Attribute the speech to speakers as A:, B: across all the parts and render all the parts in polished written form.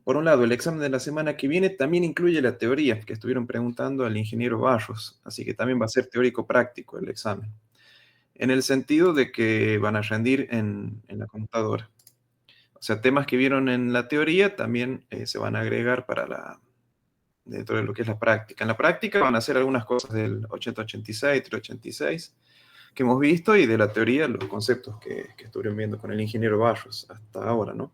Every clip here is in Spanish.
A: por un lado, el examen de la semana que viene también incluye la teoría que estuvieron preguntando al ingeniero Barros, así que también va a ser teórico-práctico el examen, en el sentido de que van a rendir en la computadora. O sea, temas que vieron en la teoría también se van a agregar para dentro de lo que es la práctica. En la práctica van a hacer algunas cosas del 8086, 386 que hemos visto y de la teoría los conceptos que estuvieron viendo con el ingeniero Barros hasta ahora, ¿no?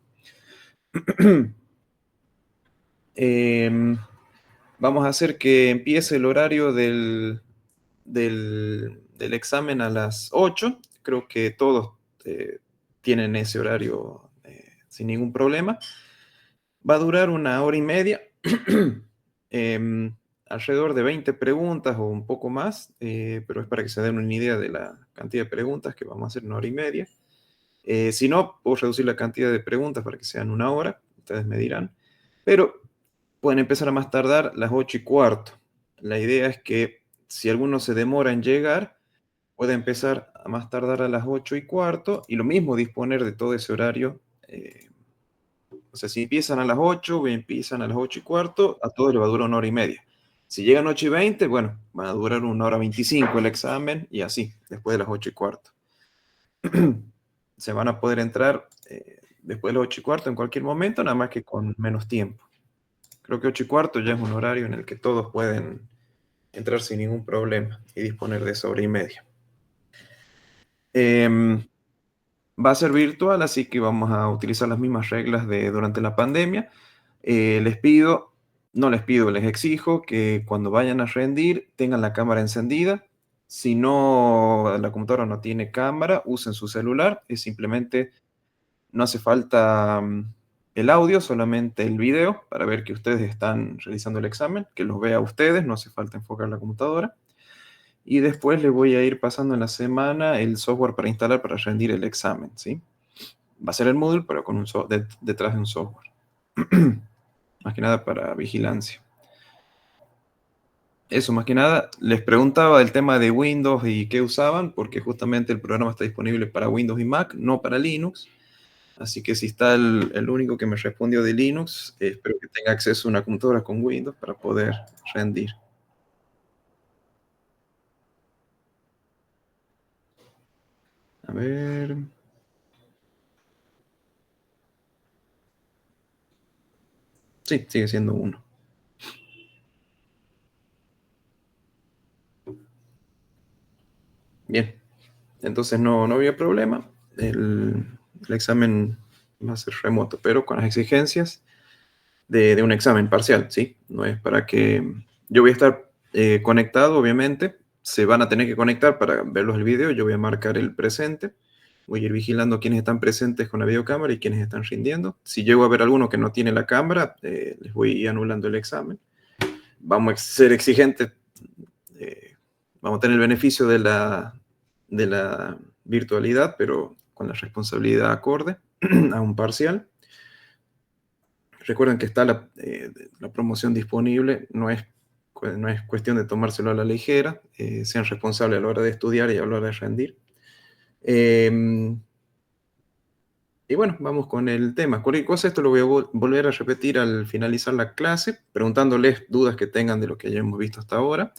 A: Vamos a hacer que empiece el horario del examen a las 8. Creo que todos tienen ese horario sin ningún problema. Va a durar 1 hora y media. Em, Alrededor de 20 preguntas o un poco más, pero es para que se den una idea de la cantidad de preguntas que vamos a hacer en 1 hora y media. Si no, puedo reducir la cantidad de preguntas para que sean 1 hora, ustedes me dirán. Pero pueden empezar a más tardar las 8:15. La idea es que si alguno se demora en llegar, puede empezar a más tardar a las 8:15 y lo mismo disponer de todo ese horario. O sea, si empiezan a las 8, empiezan a las 8:15, a todos les va a durar 1 hora y media. Si llegan 8:20, bueno, van a durar 1 hora 25 el examen y así, después de las 8:15. Se van a poder entrar después de las 8:15 en cualquier momento, nada más que con menos tiempo. Creo que 8:15 ya es un horario en el que todos pueden entrar sin ningún problema y disponer de esa 1 hora y media. Va a ser virtual, así que vamos a utilizar las mismas reglas de durante la pandemia. No les pido, les exijo que cuando vayan a rendir tengan la cámara encendida. Si no, la computadora no tiene cámara, usen su celular. Es simplemente, no hace falta el audio, solamente el video para ver que ustedes están realizando el examen, que los vea a ustedes, no hace falta enfocar la computadora. Y después les voy a ir pasando en la semana el software para instalar para rendir el examen, ¿sí? Va a ser el Moodle, pero con detrás de un software. Más que nada para vigilancia. Eso, más que nada, les preguntaba del tema de Windows y qué usaban, porque justamente el programa está disponible para Windows y Mac, no para Linux. Así que si está el único que me respondió de Linux, espero que tenga acceso a una computadora con Windows para poder rendir. A ver. Sí, sigue siendo 1. Bien. Entonces no había problema. El examen va a ser remoto, pero con las exigencias de un examen parcial, ¿sí? No es para que... Yo voy a estar conectado, obviamente. Se van a tener que conectar para verlos el video. Yo voy a marcar el presente. Voy a ir vigilando quiénes están presentes con la videocámara y quiénes están rindiendo. Si llego a ver alguno que no tiene la cámara, les voy a ir anulando el examen. Vamos a ser exigentes. Vamos a tener el beneficio de la virtualidad, pero con la responsabilidad acorde a un parcial. Recuerden que está la promoción disponible, no es cuestión de tomárselo a la ligera, sean responsables a la hora de estudiar y a la hora de rendir. Y bueno, vamos con el tema. Cualquier cosa, esto lo voy a volver a repetir al finalizar la clase, preguntándoles dudas que tengan de lo que hayamos visto hasta ahora,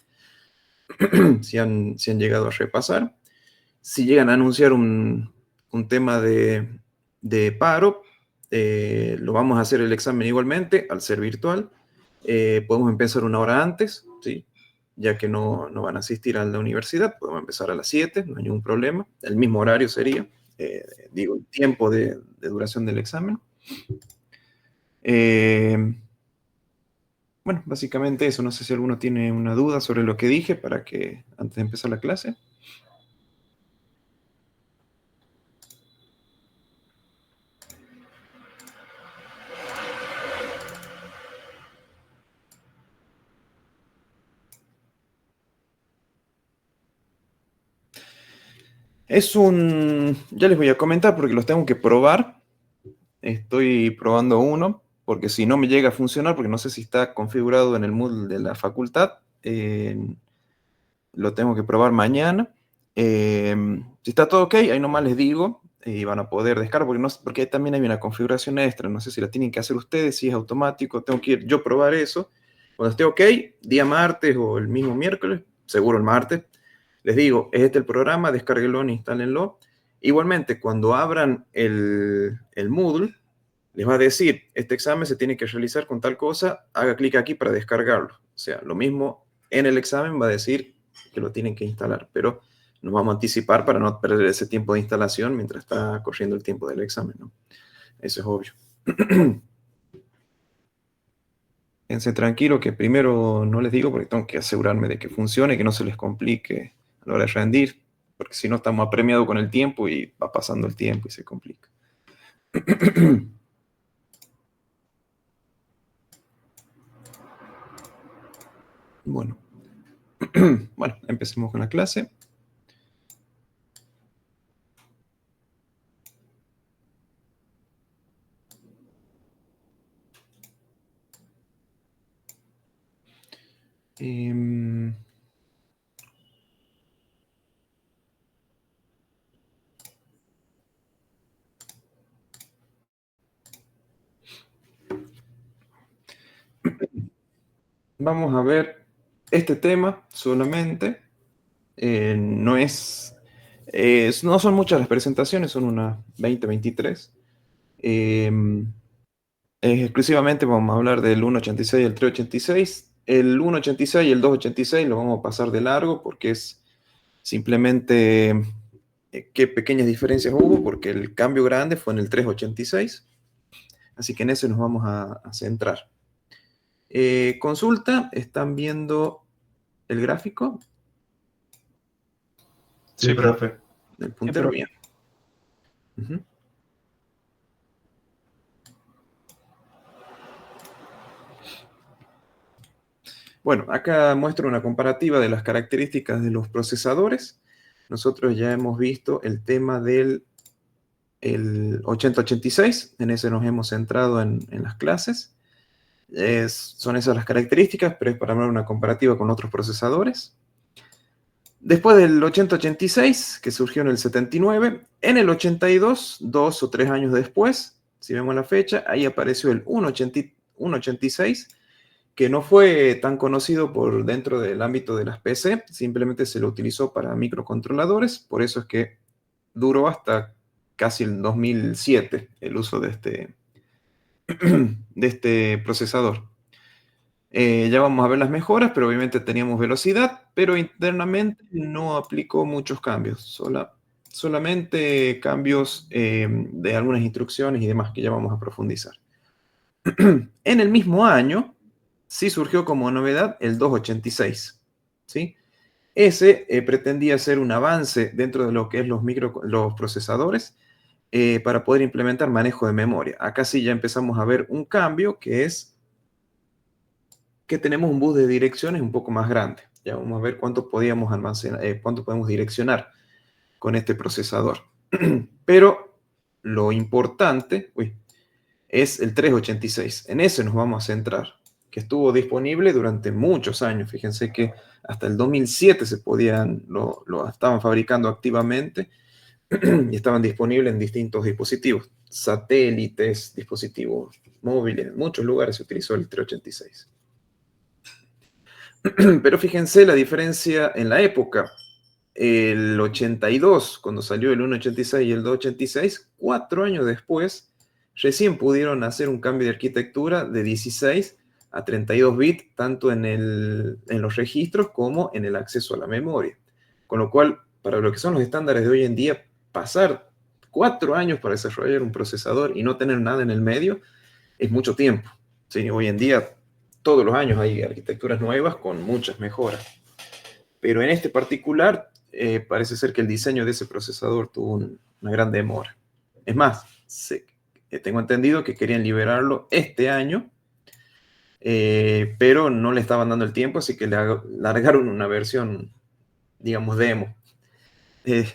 A: si han llegado a repasar. Si llegan a anunciar un tema de paro, lo vamos a hacer el examen igualmente, al ser virtual. Podemos empezar 1 hora antes, ¿sí? Ya que no van a asistir a la universidad, podemos empezar a las 7, no hay ningún problema. El mismo horario sería, digo, el tiempo de duración del examen. Bueno, básicamente eso. No sé si alguno tiene una duda sobre lo que dije para que antes de empezar la clase. Ya les voy a comentar porque los tengo que probar. Estoy probando uno porque si no me llega a funcionar, porque no sé si está configurado en el Moodle de la facultad, lo tengo que probar mañana. Si está todo ok, ahí nomás les digo, y van a poder descargar, porque, no, porque también hay una configuración extra, no sé si la tienen que hacer ustedes, si es automático, tengo que ir yo a probar eso. Cuando esté ok, día martes o el mismo miércoles, seguro el martes, les digo, es este el programa, descárguenlo, instálenlo. Igualmente, cuando abran el Moodle, les va a decir, este examen se tiene que realizar con tal cosa, haga clic aquí para descargarlo. O sea, lo mismo en el examen va a decir que lo tienen que instalar, pero nos vamos a anticipar para no perder ese tiempo de instalación mientras está corriendo el tiempo del examen, ¿no? Eso es obvio. Quédense tranquilo que primero no les digo porque tengo que asegurarme de que funcione, que no se les complique a la hora de rendir, porque si no estamos apremiados con el tiempo y va pasando el tiempo y se complica. Bueno. Bueno, empecemos con la clase. Em, Vamos a ver este tema solamente. No no son muchas las presentaciones, son unas 20, 23. Exclusivamente vamos a hablar del 1.86 y el 3.86. El 1.86 y el 2.86 lo vamos a pasar de largo porque es simplemente qué pequeñas diferencias hubo, porque el cambio grande fue en el 3.86. Así que en ese nos vamos a centrar. Consulta, ¿están viendo el gráfico?
B: Sí, profe.
A: El puntero, bien. Ujú. Bueno, acá muestro una comparativa de las características de los procesadores. Nosotros ya hemos visto el tema del el 8086, en ese nos hemos centrado en las clases. Son esas las características, pero es para ver una comparativa con otros procesadores. Después del 8086, que surgió en el 79, en el 82, 2 o 3 años después, si vemos la fecha, ahí apareció el 186, que no fue tan conocido por dentro del ámbito de las PC, simplemente se lo utilizó para microcontroladores, por eso es que duró hasta casi el 2007 el uso de este procesador. Ya vamos a ver las mejoras, pero obviamente teníamos velocidad, pero internamente no aplicó muchos cambios, solamente cambios de algunas instrucciones y demás que ya vamos a profundizar. En el mismo año, sí surgió como novedad el 286, ¿sí? Ese pretendía ser un avance dentro de lo que es los procesadores para poder implementar manejo de memoria. Acá sí ya empezamos a ver un cambio que es que tenemos un bus de direcciones un poco más grande. Ya vamos a ver cuánto podíamos almacenar, cuánto podemos direccionar con este procesador. Pero lo importante es el 386. En ese nos vamos a centrar, que estuvo disponible durante muchos años. Fíjense que hasta el 2007 lo estaban fabricando activamente y estaban disponibles en distintos dispositivos, satélites, dispositivos móviles, en muchos lugares se utilizó el 386. Pero fíjense la diferencia en la época. El 82, cuando salió el 186 y el 286, 4 años después, recién pudieron hacer un cambio de arquitectura de 16 a 32 bits, tanto en los registros como en el acceso a la memoria. Con lo cual, para lo que son los estándares de hoy en día, pasar 4 años para desarrollar un procesador y no tener nada en el medio es mucho tiempo. ¿Sí? Hoy en día, todos los años hay arquitecturas nuevas con muchas mejoras. Pero en este particular, parece ser que el diseño de ese procesador tuvo una gran demora. Es más, tengo entendido que querían liberarlo este año, pero no le estaban dando el tiempo, así que le largaron una versión, digamos, demo.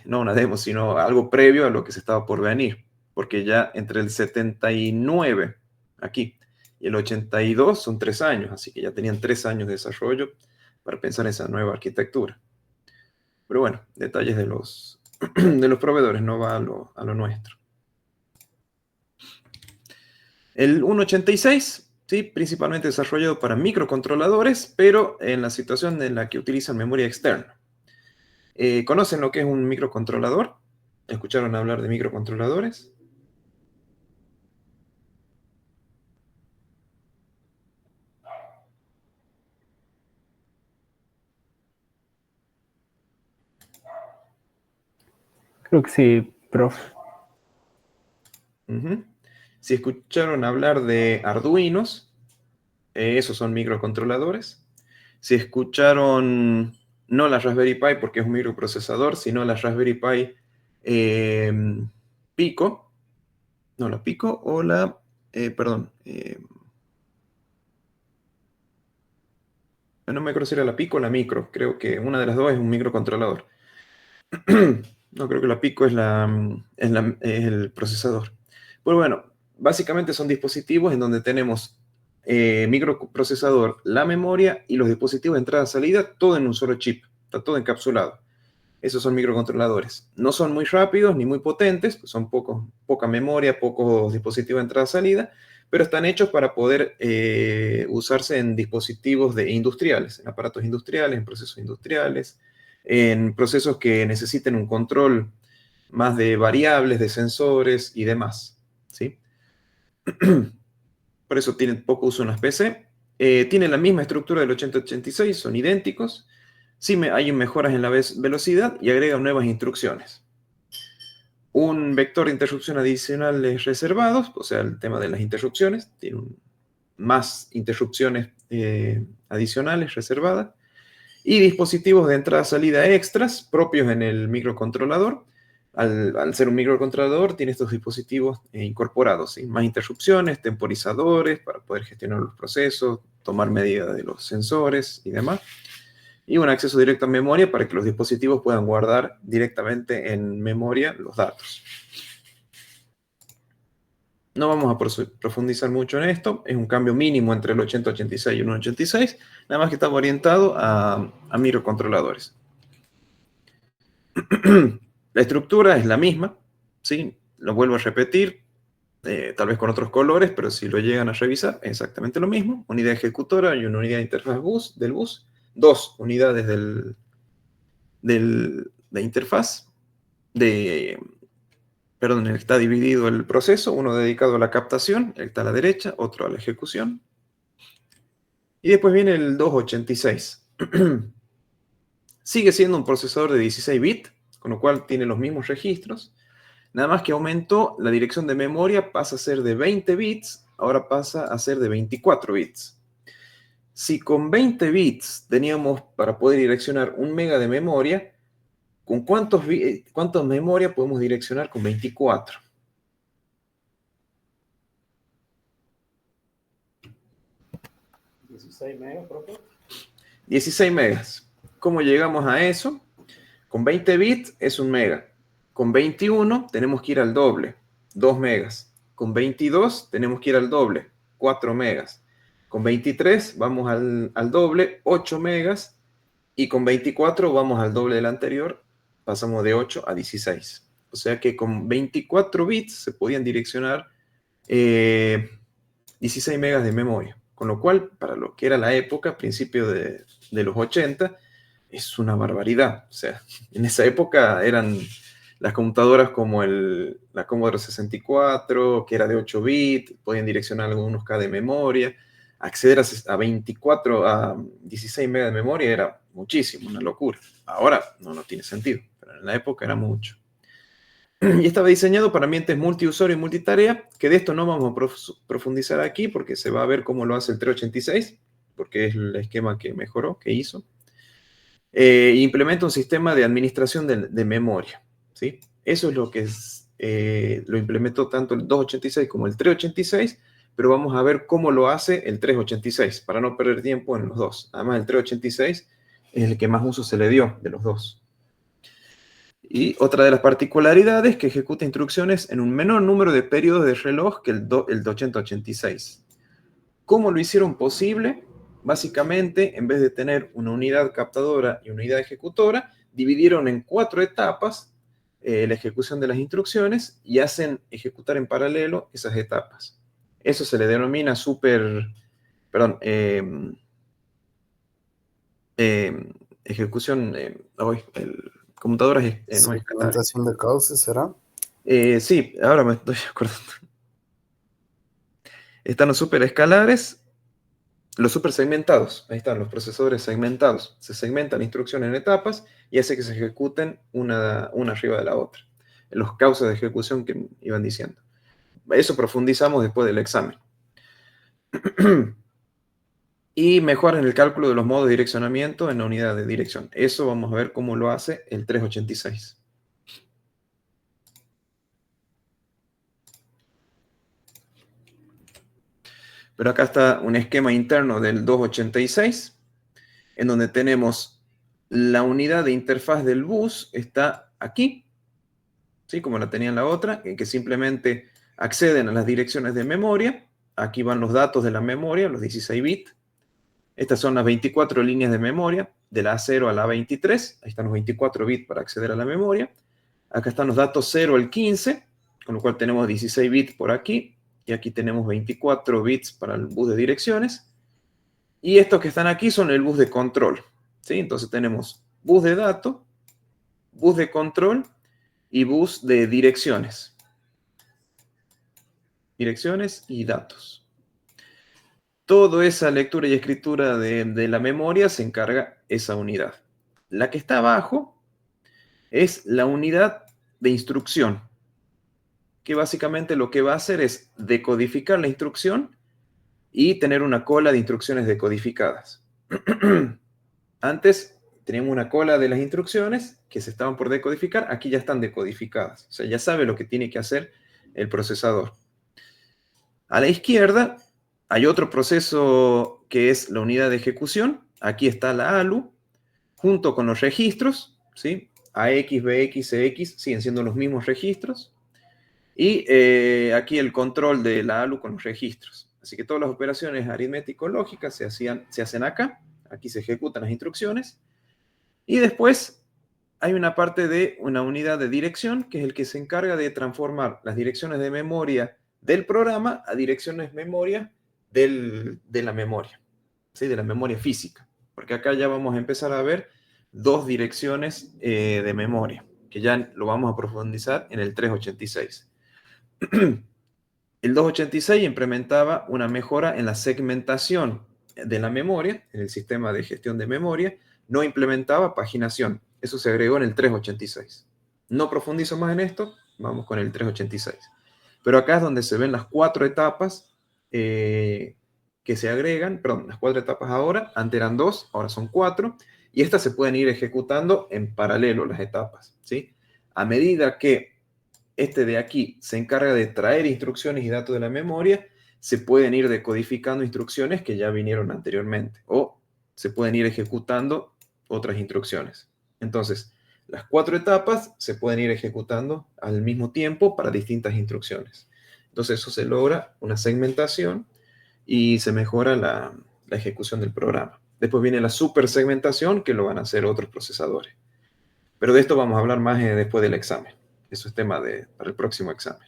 A: No una demo, sino algo previo a lo que se estaba por venir, porque ya entre el 79 aquí y el 82 son 3 años, así que ya tenían 3 años de desarrollo para pensar en esa nueva arquitectura. Pero bueno, detalles de los proveedores, no va a lo nuestro. El 186, ¿sí? Principalmente desarrollado para microcontroladores, pero en la situación en la que utilizan memoria externa. ¿Conocen lo que es un microcontrolador? ¿Escucharon hablar de microcontroladores?
B: Creo que sí, profe.
A: Si escucharon hablar de Arduinos, esos son microcontroladores. Si escucharon, no la Raspberry Pi porque es un microprocesador, sino la Raspberry Pi Pico, no la Pico o la, perdón, no me acuerdo si era la Pico o la Micro, creo que una de las dos es un microcontrolador. No, creo que la Pico es el procesador. Pues bueno, básicamente son dispositivos en donde tenemos microprocesador, la memoria y los dispositivos de entrada-salida, todo en un solo chip. Está todo encapsulado. Esos son microcontroladores. No son muy rápidos ni muy potentes, pues son poca memoria, pocos dispositivos de entrada-salida, pero están hechos para poder usarse en dispositivos industriales, en aparatos industriales, en procesos industriales, en procesos que necesiten un control más de variables, de sensores y demás, ¿sí? Por eso tienen poco uso en las PC. Tienen la misma estructura del 8086, son idénticos. Sí, hay mejoras en la velocidad y agregan nuevas instrucciones. Un vector de interrupción adicionales reservados, o sea, el tema de las interrupciones, tiene más interrupciones adicionales reservadas. Y dispositivos de entrada-salida extras propios en el microcontrolador. Al ser un microcontrolador, tiene estos dispositivos incorporados, ¿sí? Más interrupciones, temporizadores para poder gestionar los procesos, tomar medida de los sensores y demás. Y un acceso directo a memoria para que los dispositivos puedan guardar directamente en memoria los datos. No vamos a profundizar mucho en esto, es un cambio mínimo entre el 8086 y el 186, nada más que está orientado a microcontroladores. La estructura es la misma, ¿sí? Lo vuelvo a repetir, tal vez con otros colores, pero si lo llegan a revisar, es exactamente lo mismo. Unidad ejecutora y una unidad de interfaz del bus, dos unidades de interfaz, perdón, está dividido el proceso, uno dedicado a la captación, el que está a la derecha, otro a la ejecución. Y después viene el 286. Sigue siendo un procesador de 16 bits, con lo cual tiene los mismos registros. Nada más que aumentó la dirección de memoria, pasa a ser de 20 bits, ahora pasa a ser de 24 bits. Si con 20 bits teníamos para poder direccionar 1 mega de memoria, ¿con cuántos memoria podemos direccionar con 24?
B: 16 megas, profe.
A: 16 megas. ¿Cómo llegamos a eso? Con 20 bits es 1 mega. Con 21 tenemos que ir al doble, 2 megas. Con 22 tenemos que ir al doble, 4 megas. Con 23 vamos al doble, 8 megas. Y con 24 vamos al doble del anterior, pasamos de 8 a 16. O sea que con 24 bits se podían direccionar 16 megas de memoria. Con lo cual, para lo que era la época, principio de los 80, es una barbaridad. O sea, en esa época eran las computadoras como la Commodore 64, que era de 8 bits, podían direccionar algunos K de memoria. Acceder a 24, a 16 megas de memoria era muchísimo, una locura. Ahora no tiene sentido, pero en la época era mucho. Y estaba diseñado para ambientes multiusuario y multitarea, que de esto no vamos a profundizar aquí porque se va a ver cómo lo hace el 386, porque es el esquema que mejoró, que hizo. Implementa un sistema de administración de memoria, ¿sí? Eso es lo que lo implementó tanto el 286 como el 386, pero vamos a ver cómo lo hace el 386, para no perder tiempo en los dos. Además, el 386 es el que más uso se le dio de los dos. Y otra de las particularidades es que ejecuta instrucciones en un menor número de periodos de reloj que el 8086. ¿Cómo lo hicieron posible? Básicamente, en vez de tener una unidad captadora y una unidad ejecutora, dividieron en 4 etapas la ejecución de las instrucciones y hacen ejecutar en paralelo esas etapas. Eso se le denomina ejecución, computadoras no escalares.
C: ¿Segmentación de cauces será?
A: Sí, ahora me estoy acordando. Están los superescalares, los supersegmentados. Ahí están los procesadores segmentados. Se segmentan instrucciones en etapas y hace que se ejecuten una arriba de la otra. Los causas de ejecución que iban diciendo. Eso profundizamos después del examen. Y mejoran el cálculo de los modos de direccionamiento en la unidad de dirección. Eso vamos a ver cómo lo hace el 386. Pero acá está un esquema interno del 286, en donde tenemos la unidad de interfaz del bus, está aquí, ¿sí? Como la tenía en la otra, que simplemente acceden a las direcciones de memoria. Aquí van los datos de la memoria, los 16 bits. Estas son las 24 líneas de memoria, de la A0 a la A23. Ahí están los 24 bits para acceder a la memoria. Acá están los datos 0 al 15, con lo cual tenemos 16 bits por aquí. Y aquí tenemos 24 bits para el bus de direcciones. Y estos que están aquí son el bus de control, ¿sí? Entonces tenemos bus de datos, bus de control y bus de direcciones. Direcciones y datos. Toda esa lectura y escritura de la memoria se encarga esa unidad. La que está abajo es la unidad de instrucción, que básicamente lo que va a hacer es decodificar la instrucción y tener una cola de instrucciones decodificadas. Antes teníamos una cola de las instrucciones que se estaban por decodificar, aquí ya están decodificadas. O sea, ya sabe lo que tiene que hacer el procesador. A la izquierda hay otro proceso que es la unidad de ejecución. Aquí está la ALU, junto con los registros, ¿sí? AX, BX, CX siguen siendo los mismos registros. Y aquí el control de la ALU con los registros. Así que todas las operaciones aritmético-lógicas se hacen acá. Aquí se ejecutan las instrucciones. Y después hay una parte de una unidad de dirección, que es el que se encarga de transformar las direcciones de memoria del programa a direcciones memoria de la memoria, ¿sí? De la memoria física. Porque acá ya vamos a empezar a ver dos direcciones de memoria, que ya lo vamos a profundizar en el 386. El 286 implementaba una mejora en la segmentación de la memoria, en el sistema de gestión de memoria, no implementaba paginación. Eso se agregó en el 386. No profundizo más en esto, vamos con el 386. Pero acá es donde se ven las cuatro etapas que se agregan, perdón, las cuatro etapas ahora, antes eran dos, ahora son cuatro, y estas se pueden ir ejecutando en paralelo las etapas, ¿sí? A medida que este de aquí se encarga de traer instrucciones y datos de la memoria, se pueden ir decodificando instrucciones que ya vinieron anteriormente o se pueden ir ejecutando otras instrucciones. Entonces, las cuatro etapas se pueden ir ejecutando al mismo tiempo para distintas instrucciones. Entonces, eso se logra una segmentación y se mejora la ejecución del programa. Después viene la supersegmentación, que lo van a hacer otros procesadores. Pero de esto vamos a hablar más después del examen. Eso es tema para el próximo examen.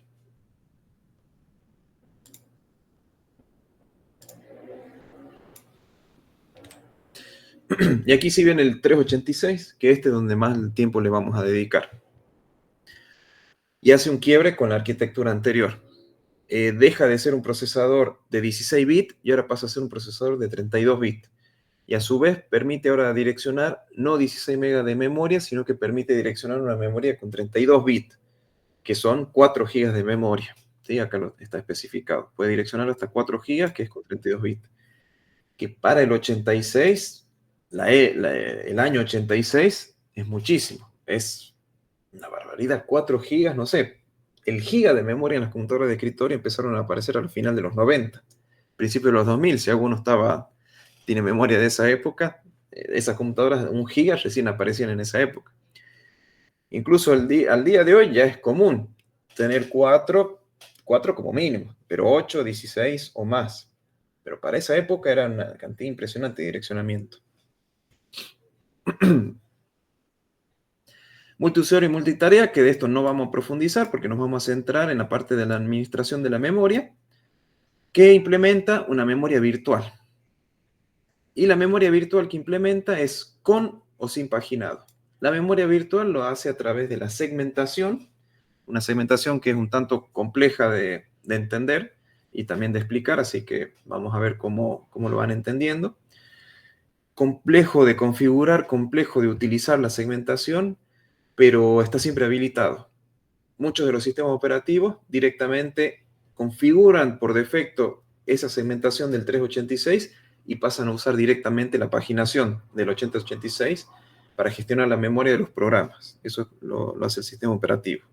A: Y aquí sí viene el 386, que es donde más tiempo le vamos a dedicar. Y hace un quiebre con la arquitectura anterior. Deja de ser un procesador de 16 bits y ahora pasa a ser un procesador de 32 bits. Y a su vez permite ahora direccionar no 16 megas de memoria, sino que permite direccionar una memoria con 32 bits, que son 4 gigas de memoria. ¿Sí? Acá está especificado. Puede direccionar hasta 4 gigas, que es con 32 bits. Que para el 86, el año 86, es muchísimo. Es una barbaridad. 4 gigas, no sé. El giga de memoria en las computadoras de escritorio empezaron a aparecer al final de los 90, principio de los 2000. Si alguno tiene memoria de esa época, esas computadoras de 1 giga recién aparecían en esa época. Incluso al día de hoy ya es común tener 4 como mínimo, pero 8, 16 o más. Pero para esa época era una cantidad impresionante de direccionamiento. Multiusuario y multitarea, que de esto no vamos a profundizar porque nos vamos a centrar en la parte de la administración de la memoria, que implementa una memoria virtual. Y la memoria virtual que implementa es con o sin paginado. La memoria virtual lo hace a través de la segmentación, una segmentación que es un tanto compleja de entender y también de explicar, así que vamos a ver cómo lo van entendiendo. Complejo de configurar, complejo de utilizar la segmentación, pero está siempre habilitado. Muchos de los sistemas operativos directamente configuran por defecto esa segmentación del 386 y pasan a usar directamente la paginación del 8086 para gestionar la memoria de los programas. Eso lo hace el sistema operativo.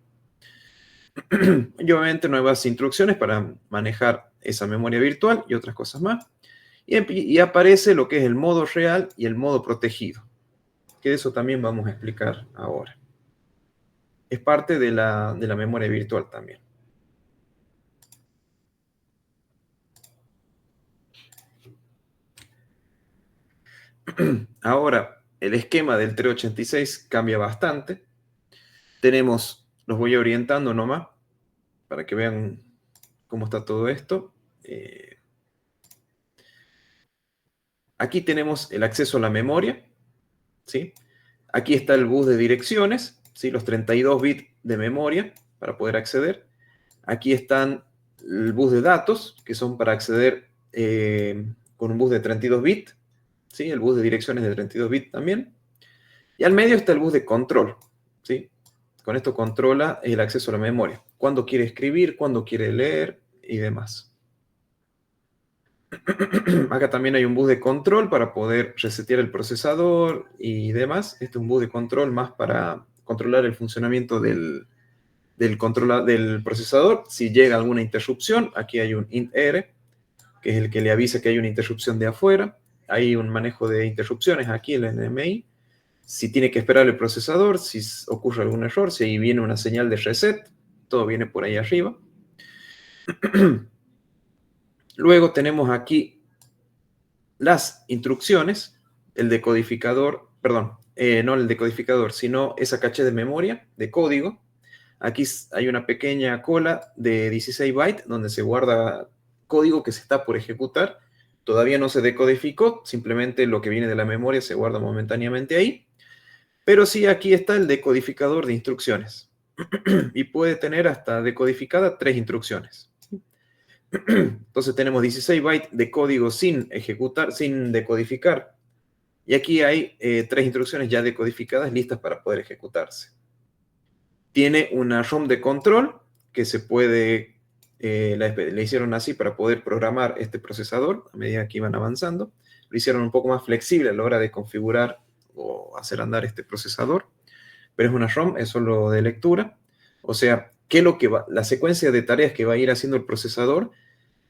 A: Y obviamente nuevas instrucciones para manejar esa memoria virtual y otras cosas más. Y aparece lo que es el modo real y el modo protegido, que de eso también vamos a explicar ahora. Es parte de la memoria virtual también. Ahora, el esquema del 386 cambia bastante. Los voy orientando nomás, para que vean cómo está todo esto. Aquí tenemos el acceso a la memoria, ¿sí? Aquí está el bus de direcciones, ¿sí? Los 32 bits de memoria para poder acceder. Aquí están el bus de datos, que son para acceder con un bus de 32 bits, ¿sí? El bus de direcciones de 32 bits también. Y al medio está el bus de control, ¿sí? Con esto controla el acceso a la memoria. Cuándo quiere escribir, cuándo quiere leer y demás. Acá también hay un bus de control para poder resetear el procesador y demás. Este es un bus de control más para controlar el funcionamiento del procesador. Si llega alguna interrupción, aquí hay un int-r, que es el que le avisa que hay una interrupción de afuera. Hay un manejo de interrupciones aquí en el NMI. Si tiene que esperar el procesador, si ocurre algún error, si ahí viene una señal de reset, todo viene por ahí arriba. Luego tenemos aquí las instrucciones, el decodificador, perdón, no el decodificador, sino esa caché de memoria, de código. Aquí hay una pequeña cola de 16 bytes donde se guarda código que se está por ejecutar. Todavía no se decodificó, simplemente lo que viene de la memoria se guarda momentáneamente ahí. Pero sí, aquí está el decodificador de instrucciones. Y puede tener hasta decodificada 3 instrucciones. Entonces tenemos 16 bytes de código sin ejecutar, sin decodificar. Y aquí hay 3 instrucciones ya decodificadas listas para poder ejecutarse. Tiene una ROM de control que se puede, le hicieron así para poder programar este procesador a medida que iban avanzando. Lo hicieron un poco más flexible a la hora de configurar o hacer andar este procesador. Pero es una ROM, es solo de lectura. O sea, la secuencia de tareas que va a ir haciendo el procesador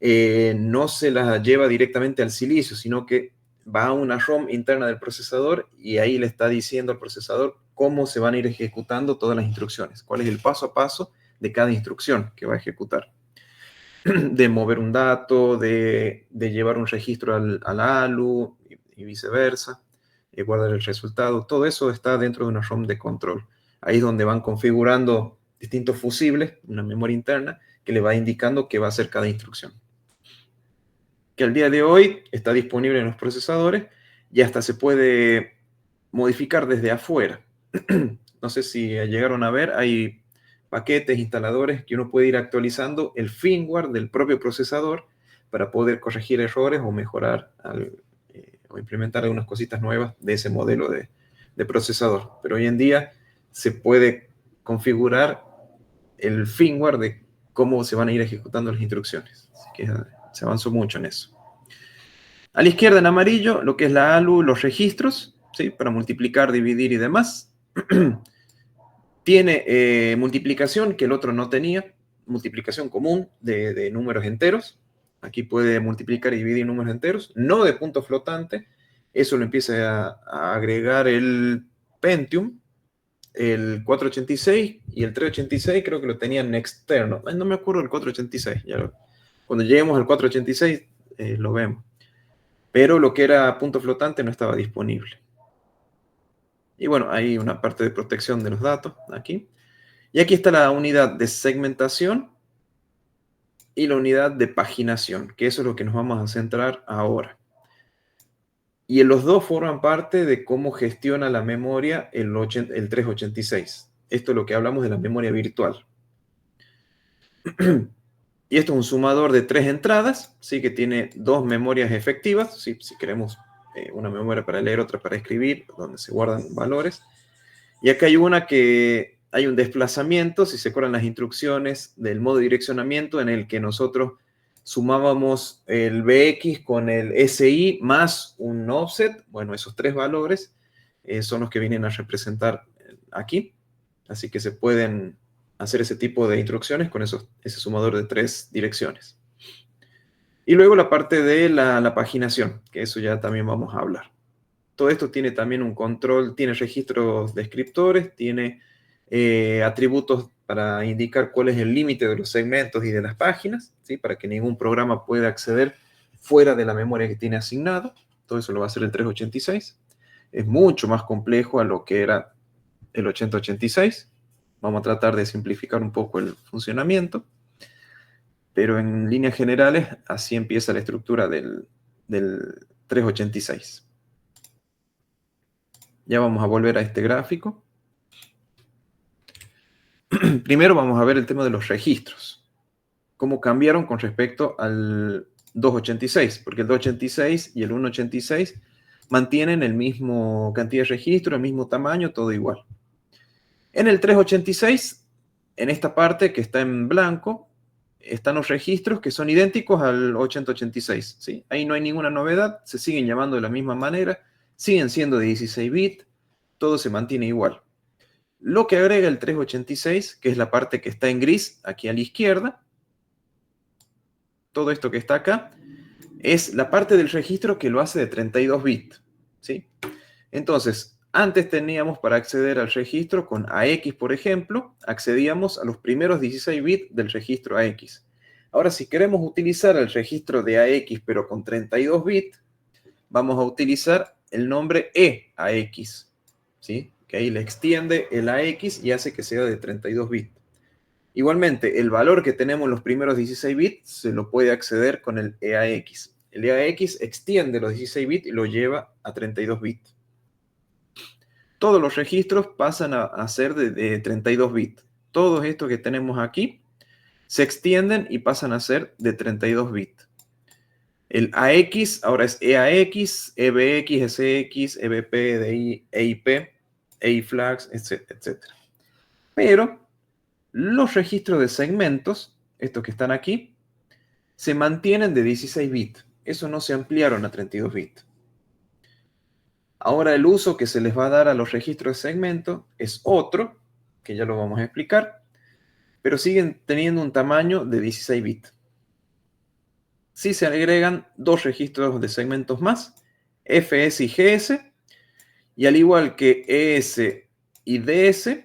A: no se las lleva directamente al silicio, sino que va a una ROM interna del procesador y ahí le está diciendo al procesador cómo se van a ir ejecutando todas las instrucciones, cuál es el paso a paso de cada instrucción que va a ejecutar. De mover un dato, de llevar un registro al ALU y viceversa, guardar el resultado, todo eso está dentro de una ROM de control. Ahí es donde van configurando distintos fusibles, una memoria interna, que le va indicando qué va a hacer cada instrucción. Que al día de hoy está disponible en los procesadores y hasta se puede modificar desde afuera. No sé si llegaron a ver, hay paquetes, instaladores que uno puede ir actualizando el firmware del propio procesador para poder corregir errores o mejorar o implementar algunas cositas nuevas de ese modelo de procesador. Pero hoy en día se puede configurar el firmware de cómo se van a ir ejecutando las instrucciones. Así que se avanzó mucho en eso. A la izquierda en amarillo, lo que es la ALU, los registros, ¿sí? Para multiplicar, dividir y demás. Tiene multiplicación que el otro no tenía, multiplicación común de números enteros. Aquí puede multiplicar y dividir números enteros, no de punto flotante. Eso lo empieza a agregar el Pentium, el 486 y el 386 creo que lo tenían externo. No me acuerdo del 486. Cuando lleguemos al 486 lo vemos. Pero lo que era punto flotante no estaba disponible. Y bueno, hay una parte de protección de los datos aquí. Y aquí está la unidad de segmentación y la unidad de paginación, que eso es lo que nos vamos a centrar ahora. Y los dos forman parte de cómo gestiona la memoria el 386. Esto es lo que hablamos de la memoria virtual. Y esto es un sumador de 3 entradas, ¿sí? Que tiene 2 memorias efectivas, ¿sí? Si queremos una memoria para leer, otra para escribir, donde se guardan valores. Y acá hay una que hay un desplazamiento, si se acuerdan las instrucciones del modo de direccionamiento en el que nosotros sumábamos el BX con el SI más un offset. Bueno, esos 3 valores son los que vienen a representar aquí. Así que se pueden hacer ese tipo de instrucciones con ese sumador de 3 direcciones. Y luego la parte de la paginación, que eso ya también vamos a hablar. Todo esto tiene también un control, tiene registros descriptores, tiene atributos para indicar cuál es el límite de los segmentos y de las páginas, ¿sí? Para que ningún programa pueda acceder fuera de la memoria que tiene asignado. Todo eso lo va a hacer el 386. Es mucho más complejo a lo que era el 8086. Vamos a tratar de simplificar un poco el funcionamiento, pero en líneas generales así empieza la estructura del 386. Ya vamos a volver a este gráfico. Primero vamos a ver el tema de los registros. Cómo cambiaron con respecto al 286, porque el 286 y el 186 mantienen el mismo cantidad de registros, el mismo tamaño, todo igual. En el 386, en esta parte que está en blanco, están los registros que son idénticos al 8086, ¿sí? Ahí no hay ninguna novedad, se siguen llamando de la misma manera, siguen siendo de 16 bits, todo se mantiene igual. Lo que agrega el 386, que es la parte que está en gris, aquí a la izquierda, todo esto que está acá, es la parte del registro que lo hace de 32 bits, ¿sí? Entonces, antes teníamos para acceder al registro con AX, por ejemplo, accedíamos a los primeros 16 bits del registro AX. Ahora, si queremos utilizar el registro de AX, pero con 32 bits, vamos a utilizar el nombre EAX, ¿sí? Que ahí le extiende el AX y hace que sea de 32 bits. Igualmente, el valor que tenemos en los primeros 16 bits se lo puede acceder con el EAX. El EAX extiende los 16 bits y lo lleva a 32 bits. Todos los registros pasan a ser de 32 bits. Todos estos que tenemos aquí se extienden y pasan a ser de 32 bits. El AX ahora es EAX, EBX, SX, EBP, DI, EIP, EIFLAGS, etc. Pero los registros de segmentos, estos que están aquí, se mantienen de 16 bits. Eso no se ampliaron a 32 bits. Ahora el uso que se les va a dar a los registros de segmento es otro, que ya lo vamos a explicar, pero siguen teniendo un tamaño de 16 bits. Sí se agregan 2 registros de segmentos más, FS y GS, y al igual que ES y DS,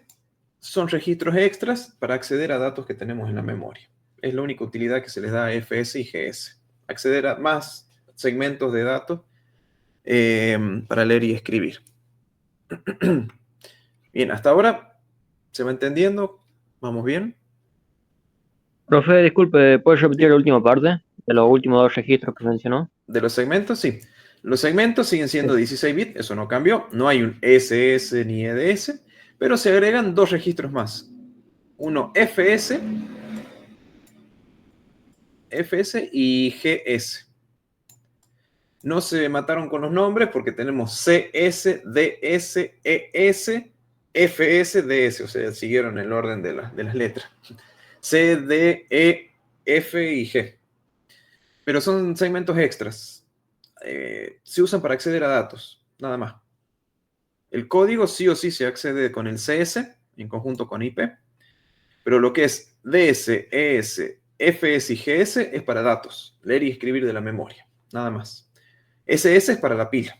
A: son registros extras para acceder a datos que tenemos en la memoria. Es la única utilidad que se les da a FS y GS. Acceder a más segmentos de datos para leer y escribir. Bien, hasta ahora se va entendiendo. ¿Vamos bien?
C: Profe, disculpe, ¿puedes repetir
A: Sí.
C: la última parte de los últimos dos registros que mencionó?
A: De los segmentos, sí. Los segmentos siguen siendo
C: Sí.
A: 16 bits, eso no cambió. No hay un SS ni EDS, pero se agregan 2 registros más. Uno FS y GS. No se mataron con los nombres porque tenemos CS, DS, ES, FS, DS, o sea, siguieron el orden de las letras. C, D, E, F y G. Pero son segmentos extras. Se usan para acceder a datos, nada más. El código sí o sí se accede con el CS en conjunto con IP, pero lo que es DS, ES, FS y GS es para datos, leer y escribir de la memoria, nada más. SS es para la pila,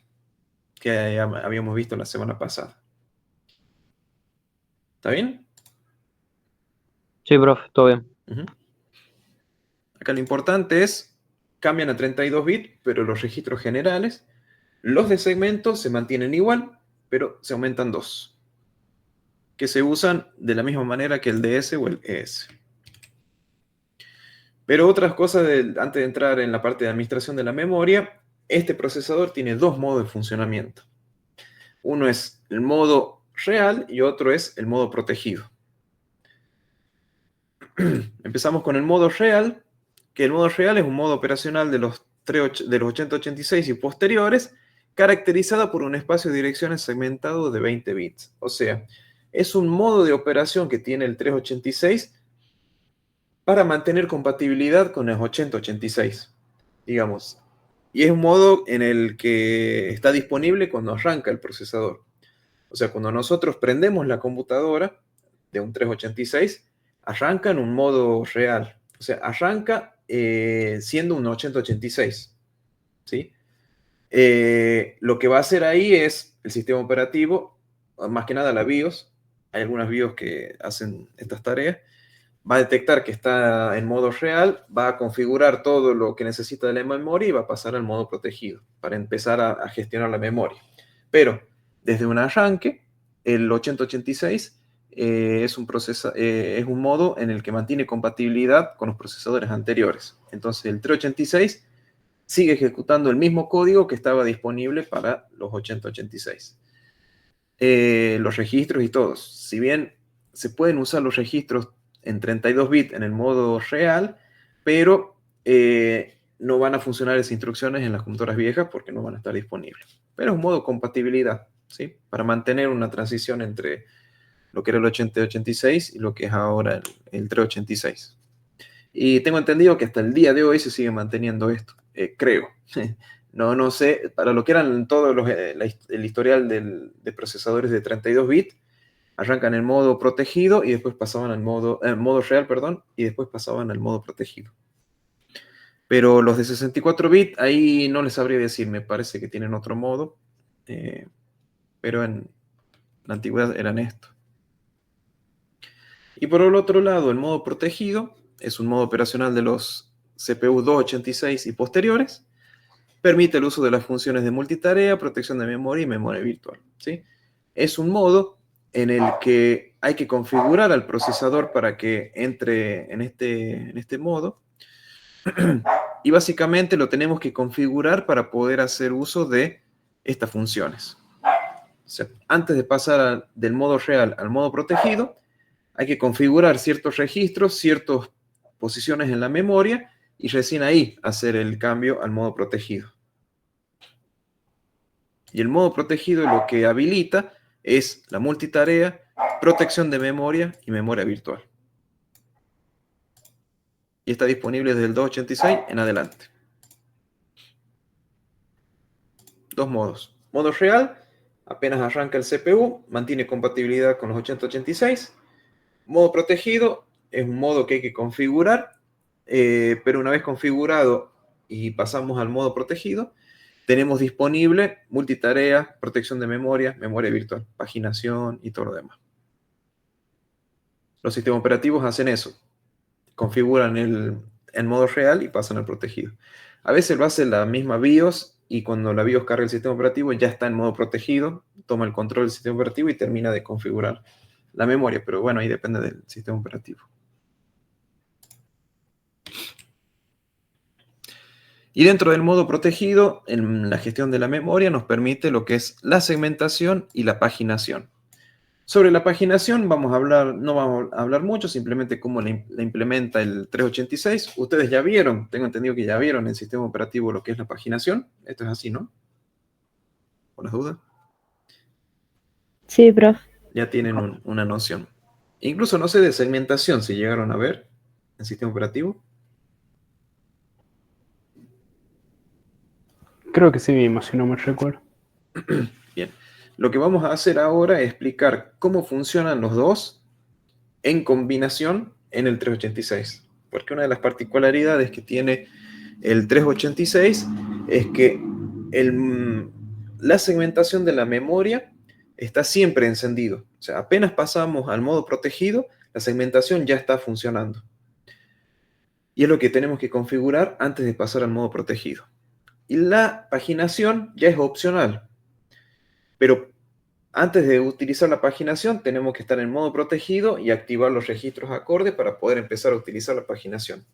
A: que habíamos visto la semana pasada. ¿Está bien?
C: Sí, profe, todo bien.
A: Acá lo importante es, cambian a 32 bits, pero los registros generales, los de segmento se mantienen igual, pero se aumentan 2, que se usan de la misma manera que el DS o el ES. Pero otras cosas, antes de entrar en la parte de administración de la memoria, este procesador tiene 2 modos de funcionamiento. Uno es el modo real y otro es el modo protegido. Empezamos con el modo real, que el modo real es un modo operacional de los 8086 y posteriores, caracterizado por un espacio de direcciones segmentado de 20 bits. O sea, es un modo de operación que tiene el 386 para mantener compatibilidad con el 8086, digamos. Y es un modo en el que está disponible cuando arranca el procesador. O sea, cuando nosotros prendemos la computadora de un 386, arranca en un modo real. O sea, arranca siendo un 8086. ¿Sí? Lo que va a hacer ahí es el sistema operativo, más que nada la BIOS. Hay algunas BIOS que hacen estas tareas. Va a detectar que está en modo real, va a configurar todo lo que necesita de la memoria y va a pasar al modo protegido para empezar a gestionar la memoria. Pero desde un arranque, el 8086 es un modo en el que mantiene compatibilidad con los procesadores anteriores. Entonces el 386 sigue ejecutando el mismo código que estaba disponible para los 8086. Los registros y todos. Si bien se pueden usar los registros en 32 bits en el modo real, pero no van a funcionar esas instrucciones en las computadoras viejas porque no van a estar disponibles. Pero es un modo compatibilidad, ¿sí? Para mantener una transición entre lo que era el 8086 y lo que es ahora el 386. Y tengo entendido que hasta el día de hoy se sigue manteniendo esto, creo. No sé, para lo que eran todos el historial de procesadores de 32 bits, arrancan en modo protegido y después pasaban al modo real, perdón, y después pasaban al modo protegido. Pero los de 64 bits, ahí no les sabría decir, me parece que tienen otro modo, pero en la antigüedad eran esto. Y por el otro lado, el modo protegido es un modo operacional de los CPU 286 y posteriores. Permite el uso de las funciones de multitarea, protección de memoria y memoria virtual, ¿sí? Es un modo en el que hay que configurar al procesador para que entre en este modo. Y básicamente lo tenemos que configurar para poder hacer uso de estas funciones. O sea, antes de pasar del modo real al modo protegido, hay que configurar ciertos registros, ciertas posiciones en la memoria y recién ahí hacer el cambio al modo protegido. Y el modo protegido lo que habilita es la multitarea, protección de memoria y memoria virtual. Y está disponible desde el 286 en adelante. 2 modos. Modo real, apenas arranca el CPU, mantiene compatibilidad con los 8086. Modo protegido es un modo que hay que configurar, pero una vez configurado y pasamos al modo protegido, tenemos disponible multitarea, protección de memoria, memoria virtual, paginación y todo lo demás. Los sistemas operativos hacen eso. Configuran el modo real y pasan al protegido. A veces lo hace la misma BIOS y cuando la BIOS carga el sistema operativo ya está en modo protegido, toma el control del sistema operativo y termina de configurar la memoria. Pero bueno, ahí depende del sistema operativo. Y dentro del modo protegido, en la gestión de la memoria nos permite lo que es la segmentación y la paginación. Sobre la paginación no vamos a hablar mucho, simplemente cómo la implementa el 386. Ustedes ya vieron, tengo entendido que ya vieron en el sistema operativo lo que es la paginación. Esto es así, ¿no? ¿Por las dudas?
D: Sí, profe.
A: Ya tienen una noción. Incluso no sé de segmentación si llegaron a ver en el sistema operativo.
B: Creo que sí vimos, si no me recuerdo.
A: Bien. Lo que vamos a hacer ahora es explicar cómo funcionan los dos en combinación en el 386. Porque una de las particularidades que tiene el 386 es que la segmentación de la memoria está siempre encendido. O sea, apenas pasamos al modo protegido, la segmentación ya está funcionando. Y es lo que tenemos que configurar antes de pasar al modo protegido. Y la paginación ya es opcional. Pero Antes de utilizar la paginación, tenemos que estar en modo protegido y activar los registros acorde para poder empezar a utilizar la paginación.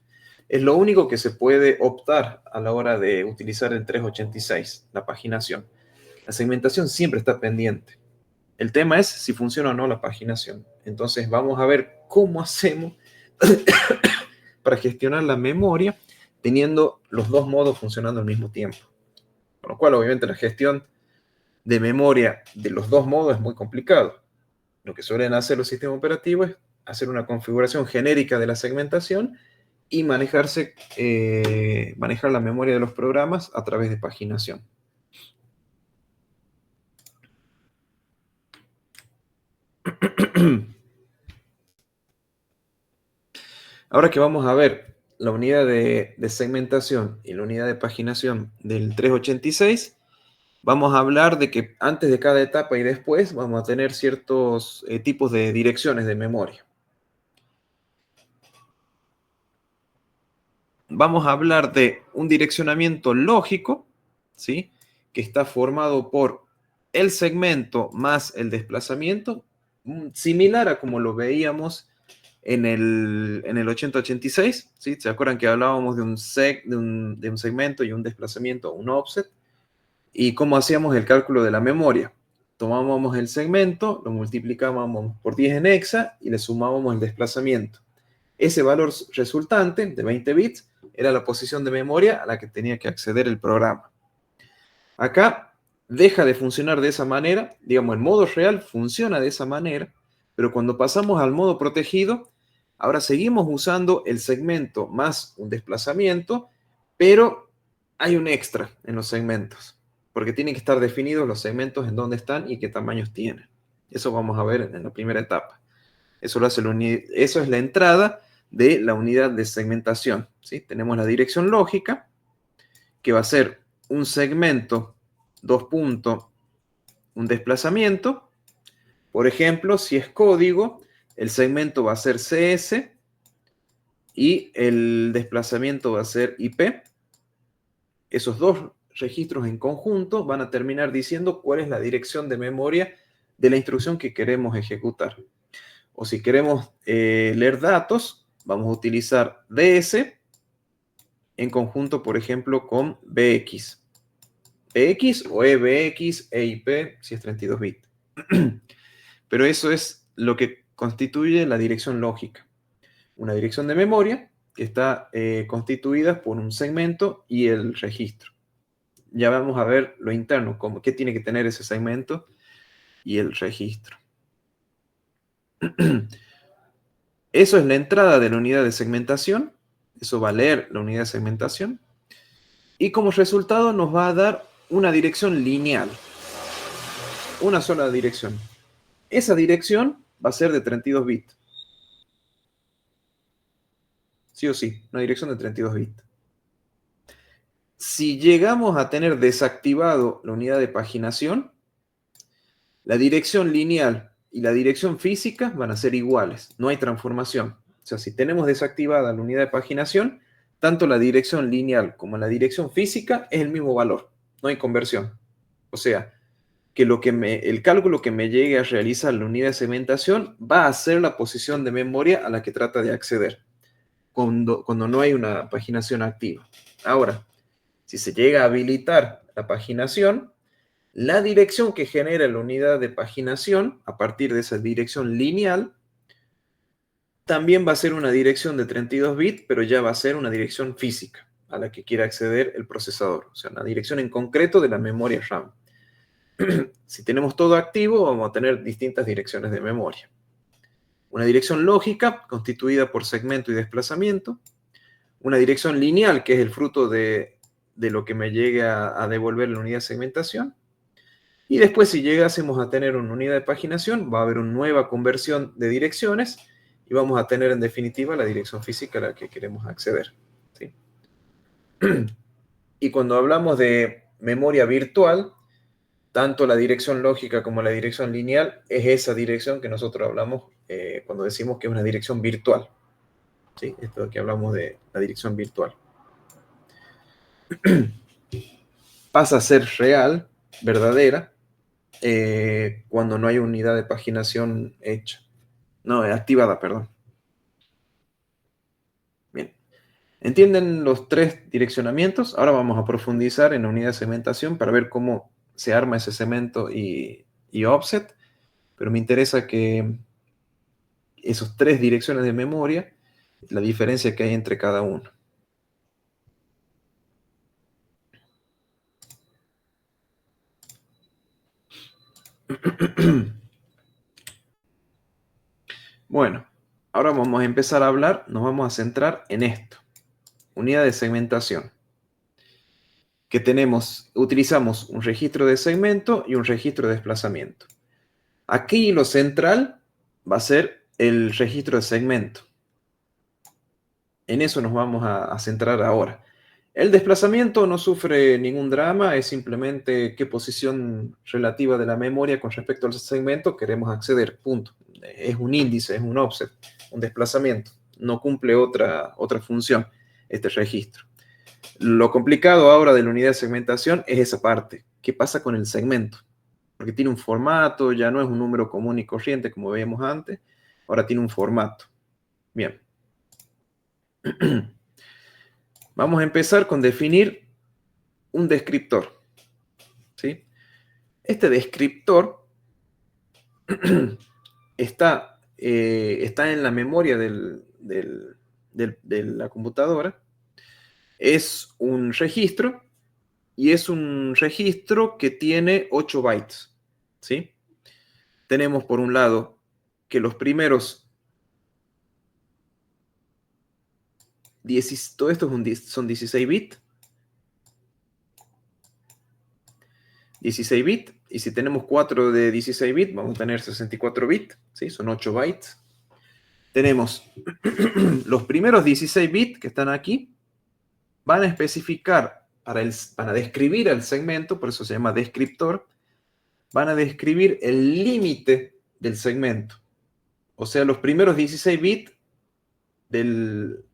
A: Es lo único que se puede optar a la hora de utilizar el 386, la paginación. La segmentación siempre está pendiente. El tema es si funciona o no la paginación. Entonces vamos a ver cómo hacemos para gestionar la memoria teniendo los dos modos funcionando al mismo tiempo. Con lo cual, obviamente, la gestión de memoria de los dos modos es muy complicado. Lo que suelen hacer los sistemas operativos es hacer una configuración genérica de la segmentación y manejar la memoria de los programas a través de paginación. Ahora que vamos a ver la unidad de segmentación y la unidad de paginación del 386, vamos a hablar de que antes de cada etapa y después vamos a tener ciertos tipos de direcciones de memoria. Vamos a hablar de un direccionamiento lógico, ¿sí? Que está formado por el segmento más el desplazamiento, similar a como lo veíamos en el 8086, ¿sí? ¿Se acuerdan que hablábamos de un segmento y un desplazamiento, un offset? ¿Y cómo hacíamos el cálculo de la memoria? Tomábamos el segmento, lo multiplicábamos por 10 en hexa y le sumábamos el desplazamiento. Ese valor resultante de 20 bits era la posición de memoria a la que tenía que acceder el programa. Acá deja de funcionar de esa manera, digamos, en modo real funciona de esa manera, pero cuando pasamos al modo protegido, ahora seguimos usando el segmento más un desplazamiento, pero hay un extra en los segmentos, porque tienen que estar definidos los segmentos en dónde están y qué tamaños tienen. Eso vamos a ver en la primera etapa. Eso es la entrada de la unidad de segmentación, ¿sí? Tenemos la dirección lógica, que va a ser un segmento, dos puntos, un desplazamiento. Por ejemplo, si es código, el segmento va a ser CS y el desplazamiento va a ser IP. Esos dos registros en conjunto van a terminar diciendo cuál es la dirección de memoria de la instrucción que queremos ejecutar. O si queremos leer datos, vamos a utilizar DS en conjunto, por ejemplo, con BX. BX o EBX, EIP, si es 32 bits. Pero eso es lo que constituye la dirección lógica. Una dirección de memoria que está constituida por un segmento y el registro. Ya vamos a ver lo interno, qué tiene que tener ese segmento y el registro. Eso es la entrada de la unidad de segmentación. Eso va a leer la unidad de segmentación. Y como resultado nos va a dar una dirección lineal. Una sola dirección. Esa dirección va a ser de 32 bits. Sí o sí, una dirección de 32 bits. Si llegamos a tener desactivado la unidad de paginación, la dirección lineal y la dirección física van a ser iguales. No hay transformación. O sea, si tenemos desactivada la unidad de paginación, tanto la dirección lineal como la dirección física es el mismo valor. No hay conversión. O sea, que el cálculo que me llegue a realizar la unidad de segmentación va a ser la posición de memoria a la que trata de acceder cuando no hay una paginación activa. Ahora, si se llega a habilitar la paginación, la dirección que genera la unidad de paginación, a partir de esa dirección lineal, también va a ser una dirección de 32 bits, pero ya va a ser una dirección física a la que quiera acceder el procesador. O sea, una dirección en concreto de la memoria RAM. Si tenemos todo activo, vamos a tener distintas direcciones de memoria. Una dirección lógica, constituida por segmento y desplazamiento. Una dirección lineal, que es el fruto de lo que me llegue a devolver la unidad de segmentación. Y después, si llegásemos a tener una unidad de paginación, va a haber una nueva conversión de direcciones y vamos a tener, en definitiva, la dirección física a la que queremos acceder, ¿sí? Y cuando hablamos de memoria virtual, tanto la dirección lógica como la dirección lineal es esa dirección que nosotros hablamos cuando decimos que es una dirección virtual, ¿sí? Esto de que hablamos de la dirección virtual. Pasa a ser real, verdadera, cuando no hay unidad de paginación hecha. No, activada, perdón. Bien. ¿Entienden los tres direccionamientos? Ahora vamos a profundizar en la unidad de segmentación para ver cómo se arma ese segmento y offset. Pero me interesa que esos tres direcciones de memoria, la diferencia que hay entre cada uno. Bueno, ahora vamos a empezar a hablar, nos vamos a centrar en esto. Unidad de segmentación. Que utilizamos un registro de segmento y un registro de desplazamiento. Aquí lo central va a ser el registro de segmento. En eso nos vamos a centrar ahora. El desplazamiento no sufre ningún drama, es simplemente qué posición relativa de la memoria con respecto al segmento queremos acceder, punto. Es un índice, es un offset, un desplazamiento. No cumple otra función este registro. Lo complicado ahora de la unidad de segmentación es esa parte. ¿Qué pasa con el segmento? Porque tiene un formato, ya no es un número común y corriente como veíamos antes, ahora tiene un formato. Bien. Vamos a empezar con definir un descriptor. ¿Sí? Este descriptor está en la memoria de la computadora. Es un registro y es un registro que tiene 8 bytes. ¿Sí? Tenemos por un lado que los primeros todo esto son 16 bits. 16 bits. Y si tenemos 4 de 16 bits, vamos a tener 64 bits. ¿Sí? Son 8 bytes. Tenemos los primeros 16 bits que están aquí. Van a especificar, van a describir el segmento, por eso se llama descriptor. Van a describir el límite del segmento. O sea, los primeros 16 bits del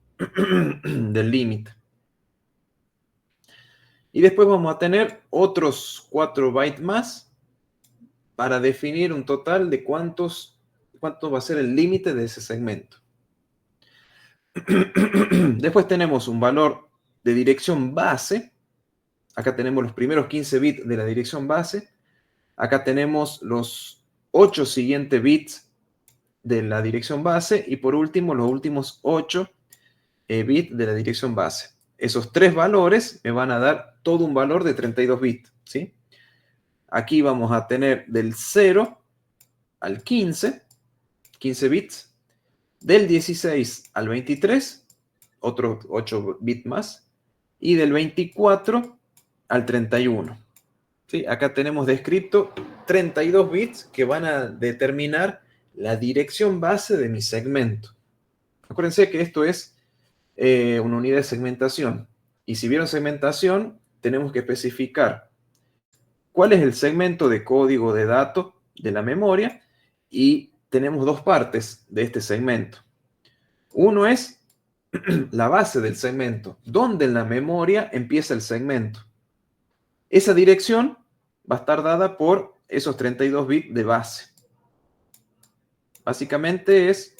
A: límite. Y después vamos a tener otros 4 bytes más para definir un total de cuánto va a ser el límite de ese segmento. Después tenemos un valor de dirección base. Acá tenemos los primeros 15 bits de la dirección base. Acá tenemos los 8 siguientes bits de la dirección base. Y por último, los últimos 8 bits de la dirección base. Esos tres valores me van a dar todo un valor de 32 bits. ¿Sí? Aquí vamos a tener del 0 al 15 bits. Del 16 al 23, otros 8 bits más. Y del 24 al 31. ¿Sí? Acá tenemos descrito 32 bits que van a determinar la dirección base de mi segmento. Acuérdense que esto es una unidad de segmentación. Y si vieron segmentación, tenemos que especificar cuál es el segmento de código de datos de la memoria. Y tenemos dos partes de este segmento. Uno es la base del segmento, donde en la memoria empieza el segmento. Esa dirección va a estar dada por esos 32 bits de base. Básicamente es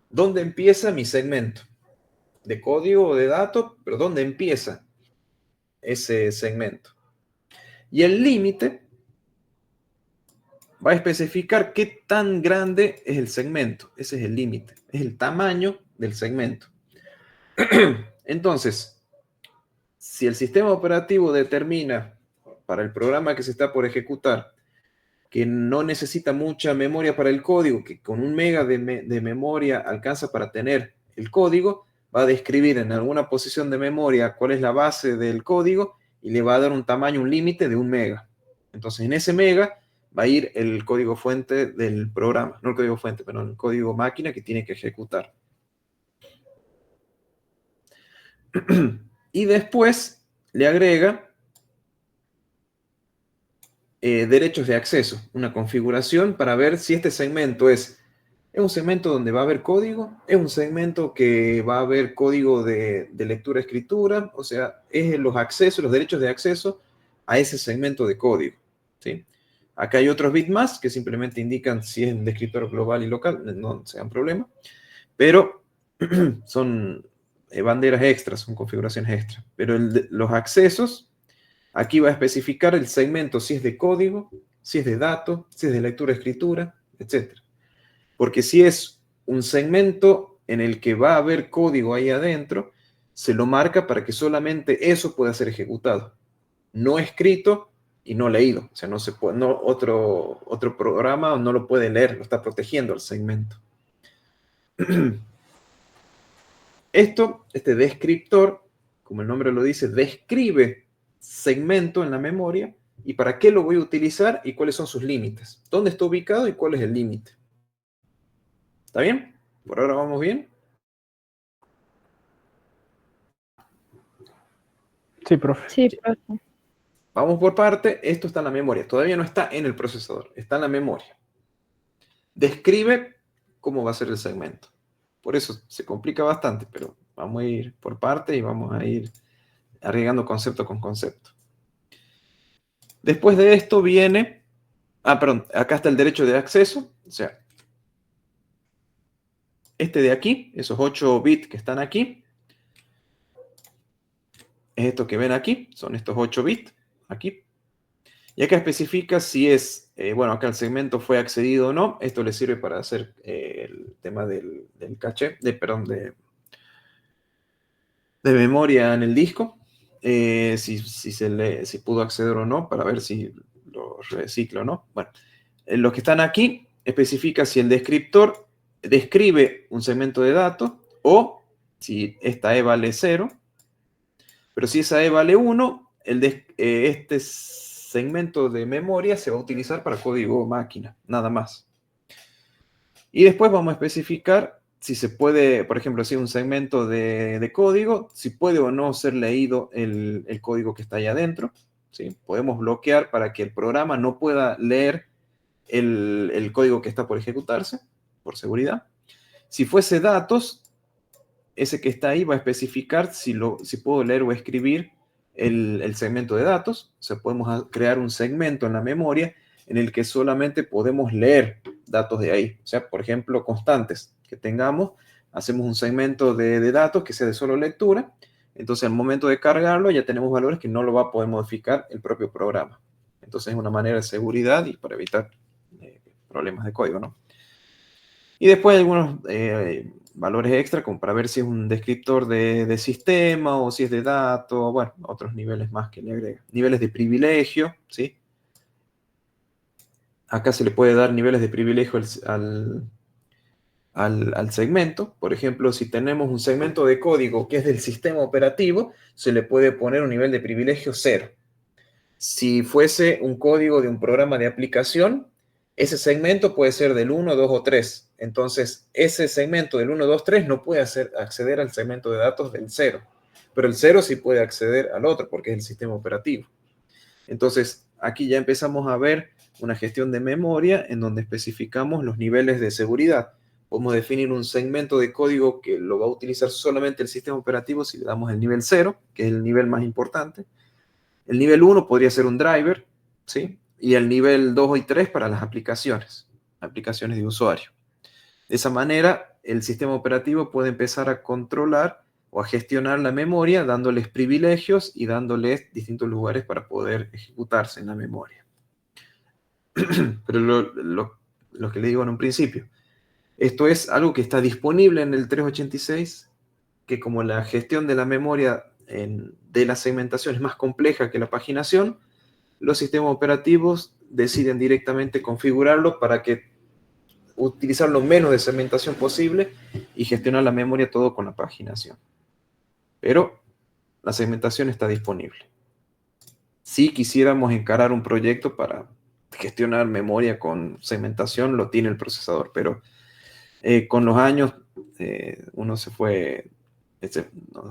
A: dónde empieza mi segmento de código o de datos, pero dónde empieza ese segmento. Y el límite va a especificar qué tan grande es el segmento. Ese es el límite, es el tamaño del segmento. Entonces, si el sistema operativo determina para el programa que se está por ejecutar que no necesita mucha memoria para el código, que con 1 mega de memoria alcanza para tener el código, va a describir en alguna posición de memoria cuál es la base del código y le va a dar un tamaño, un límite de 1 mega. Entonces, en ese mega va a ir el código fuente del programa, no el código fuente, pero el código máquina que tiene que ejecutar. Y después le agrega derechos de acceso, una configuración para ver si este segmento es un segmento donde va a haber código, es un segmento que va a haber código de lectura-escritura, o sea, es los accesos, los derechos de acceso a ese segmento de código. ¿Sí? Acá hay otros bits más que simplemente indican si es un descriptor global y local, no sean problema, pero son banderas extras, son configuraciones extras. Pero los accesos, aquí va a especificar el segmento si es de código, si es de datos, si es de lectura-escritura, etc. Porque si es un segmento en el que va a haber código ahí adentro, se lo marca para que solamente eso pueda ser ejecutado. No escrito y no leído. O sea, no se puede, no, otro programa no lo puede leer, lo está protegiendo el segmento. Este descriptor, como el nombre lo dice, describe segmento en la memoria y para qué lo voy a utilizar y cuáles son sus límites. ¿Dónde está ubicado y cuál es el límite? ¿Está bien? ¿Por ahora vamos bien?
B: Sí, profe.
D: Sí, profe.
A: Vamos por parte. Esto está en la memoria. Todavía no está en el procesador. Está en la memoria. Describe cómo va a ser el segmento. Por eso se complica bastante, pero vamos a ir por parte y vamos a ir agregando concepto con concepto. Después de esto viene... perdón. Acá está el derecho de acceso. O sea, este de aquí, esos 8 bits que están aquí, es esto que ven aquí. Son estos 8 bits aquí. Y acá especifica si es, bueno, acá el segmento fue accedido o no. Esto le sirve para hacer el tema del caché, perdón, de memoria en el disco. Si pudo acceder o no, para ver si lo recicla o no. Bueno, los que están aquí especifica si el descriptor describe un segmento de datos o si esta E vale 0. Pero si esa E vale 1, este segmento de memoria se va a utilizar para código máquina, nada más. Y después vamos a especificar si se puede, por ejemplo, si un segmento de código, si puede o no ser leído el código que está ahí adentro. ¿Sí? Podemos bloquear para que el programa no pueda leer el código que está por ejecutarse, por seguridad. Si fuese datos, ese que está ahí va a especificar si puedo leer o escribir el segmento de datos. O sea, podemos crear un segmento en la memoria en el que solamente podemos leer datos de ahí. O sea, por ejemplo, constantes que tengamos, hacemos un segmento de datos que sea de solo lectura. Entonces, al momento de cargarlo, ya tenemos valores que no lo va a poder modificar el propio programa. Entonces, es una manera de seguridad y para evitar problemas de código, ¿no? Y después hay algunos valores extra, como para ver si es un descriptor de sistema o si es de datos, bueno, otros niveles más que le agrega. Niveles de privilegio, ¿sí? Acá se le puede dar niveles de privilegio al segmento. Por ejemplo, si tenemos un segmento de código que es del sistema operativo, se le puede poner un nivel de privilegio 0. Si fuese un código de un programa de aplicación, ese segmento puede ser del 1, 2 o 3. Entonces, ese segmento del 1, 2, 3 no puede acceder al segmento de datos del 0. Pero el 0 sí puede acceder al otro porque es el sistema operativo. Entonces, aquí ya empezamos a ver una gestión de memoria en donde especificamos los niveles de seguridad. Podemos definir un segmento de código que lo va a utilizar solamente el sistema operativo si le damos el nivel 0, que es el nivel más importante. El nivel 1 podría ser un driver, ¿sí? Y el nivel 2 y 3 para las aplicaciones de usuario. De esa manera, el sistema operativo puede empezar a controlar o a gestionar la memoria, dándoles privilegios y dándoles distintos lugares para poder ejecutarse en la memoria. Pero lo que le digo en un principio, esto es algo que está disponible en el 386, que como la gestión de la memoria de la segmentación es más compleja que la paginación, los sistemas operativos deciden directamente configurarlo para que utilizar lo menos de segmentación posible y gestionar la memoria todo con la paginación. Pero la segmentación está disponible. Si quisiéramos encarar un proyecto para gestionar memoria con segmentación, lo tiene el procesador, pero con los años nos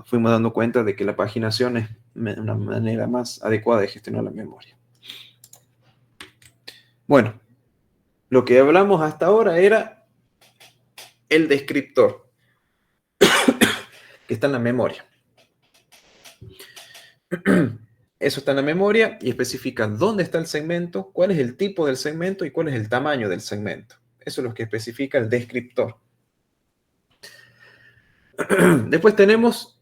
A: fuimos dando cuenta de que la paginación es una manera más adecuada de gestionar la memoria. Bueno, lo que hablamos hasta ahora era el descriptor que está en la memoria. Eso está en la memoria y especifica dónde está el segmento, cuál es el tipo del segmento y cuál es el tamaño del segmento. Eso es lo que especifica el descriptor. Después tenemos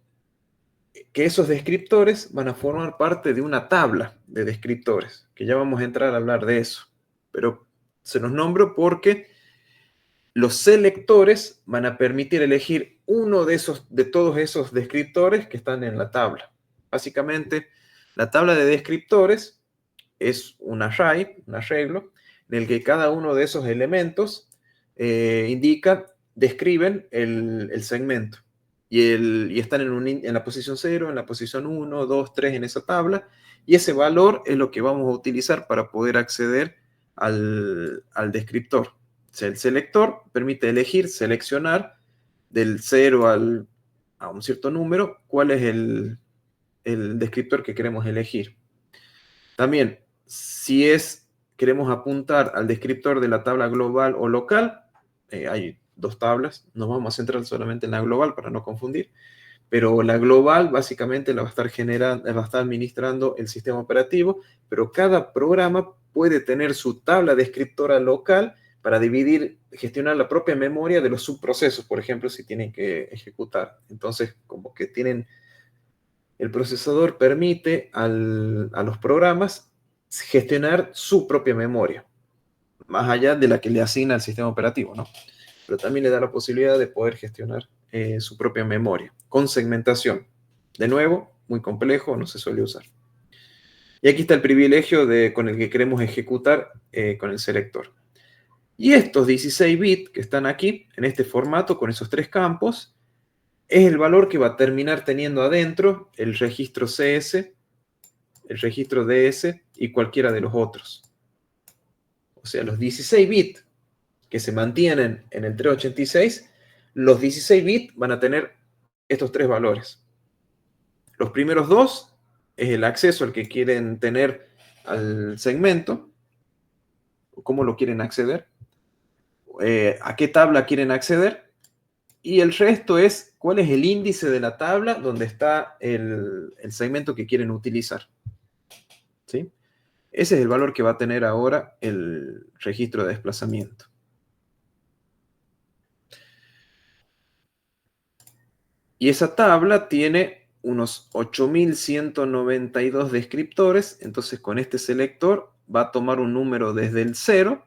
A: que esos descriptores van a formar parte de una tabla de descriptores, que ya vamos a entrar a hablar de eso. Pero se los nombro porque los selectores van a permitir elegir uno de todos esos descriptores que están en la tabla. Básicamente, la tabla de descriptores es un array, un arreglo, en el que cada uno de esos elementos describen el segmento. Y están en la posición 0, en la posición 1, 2, 3 en esa tabla. Y ese valor es lo que vamos a utilizar para poder acceder al descriptor. O sea, el selector permite seleccionar del 0 a un cierto número cuál es el descriptor que queremos elegir. También, si queremos apuntar al descriptor de la tabla global o local, hay dos tablas, nos vamos a centrar solamente en la global para no confundir, pero la global básicamente la va a estar administrando el sistema operativo, pero cada programa puede tener su tabla descriptora local para gestionar la propia memoria de los subprocesos, por ejemplo, si tienen que ejecutar. Entonces, como que el procesador permite a los programas gestionar su propia memoria, más allá de la que le asigna el sistema operativo, ¿no? Pero también le da la posibilidad de poder gestionar su propia memoria, con segmentación. De nuevo, muy complejo, no se suele usar. Y aquí está el privilegio con el que queremos ejecutar con el selector. Y estos 16 bits que están aquí, en este formato, con esos tres campos, es el valor que va a terminar teniendo adentro el registro CS, el registro DS y cualquiera de los otros. O sea, los 16 bits que se mantienen en el 386, los 16 bits van a tener estos tres valores. Los primeros dos es el acceso al que quieren tener al segmento, cómo lo quieren acceder, a qué tabla quieren acceder, y el resto es cuál es el índice de la tabla donde está el segmento que quieren utilizar. ¿Sí? Ese es el valor que va a tener ahora el registro de desplazamiento. Y esa tabla tiene unos 8.192 descriptores, entonces con este selector va a tomar un número desde el 0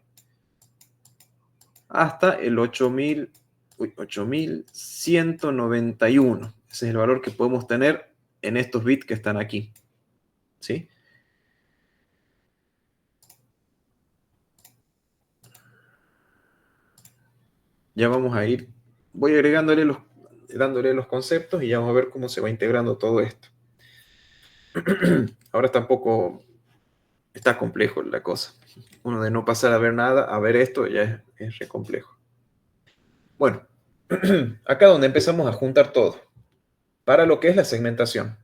A: hasta el 8.191. Ese es el valor que podemos tener en estos bits que están aquí. ¿Sí? Ya vamos a ir, voy agregándole dándole los conceptos y ya vamos a ver cómo se va integrando todo esto. Ahora tampoco está complejo la cosa. Uno de no pasar a ver nada, a ver esto, ya es re complejo. Bueno, acá donde empezamos a juntar todo, para lo que es la segmentación.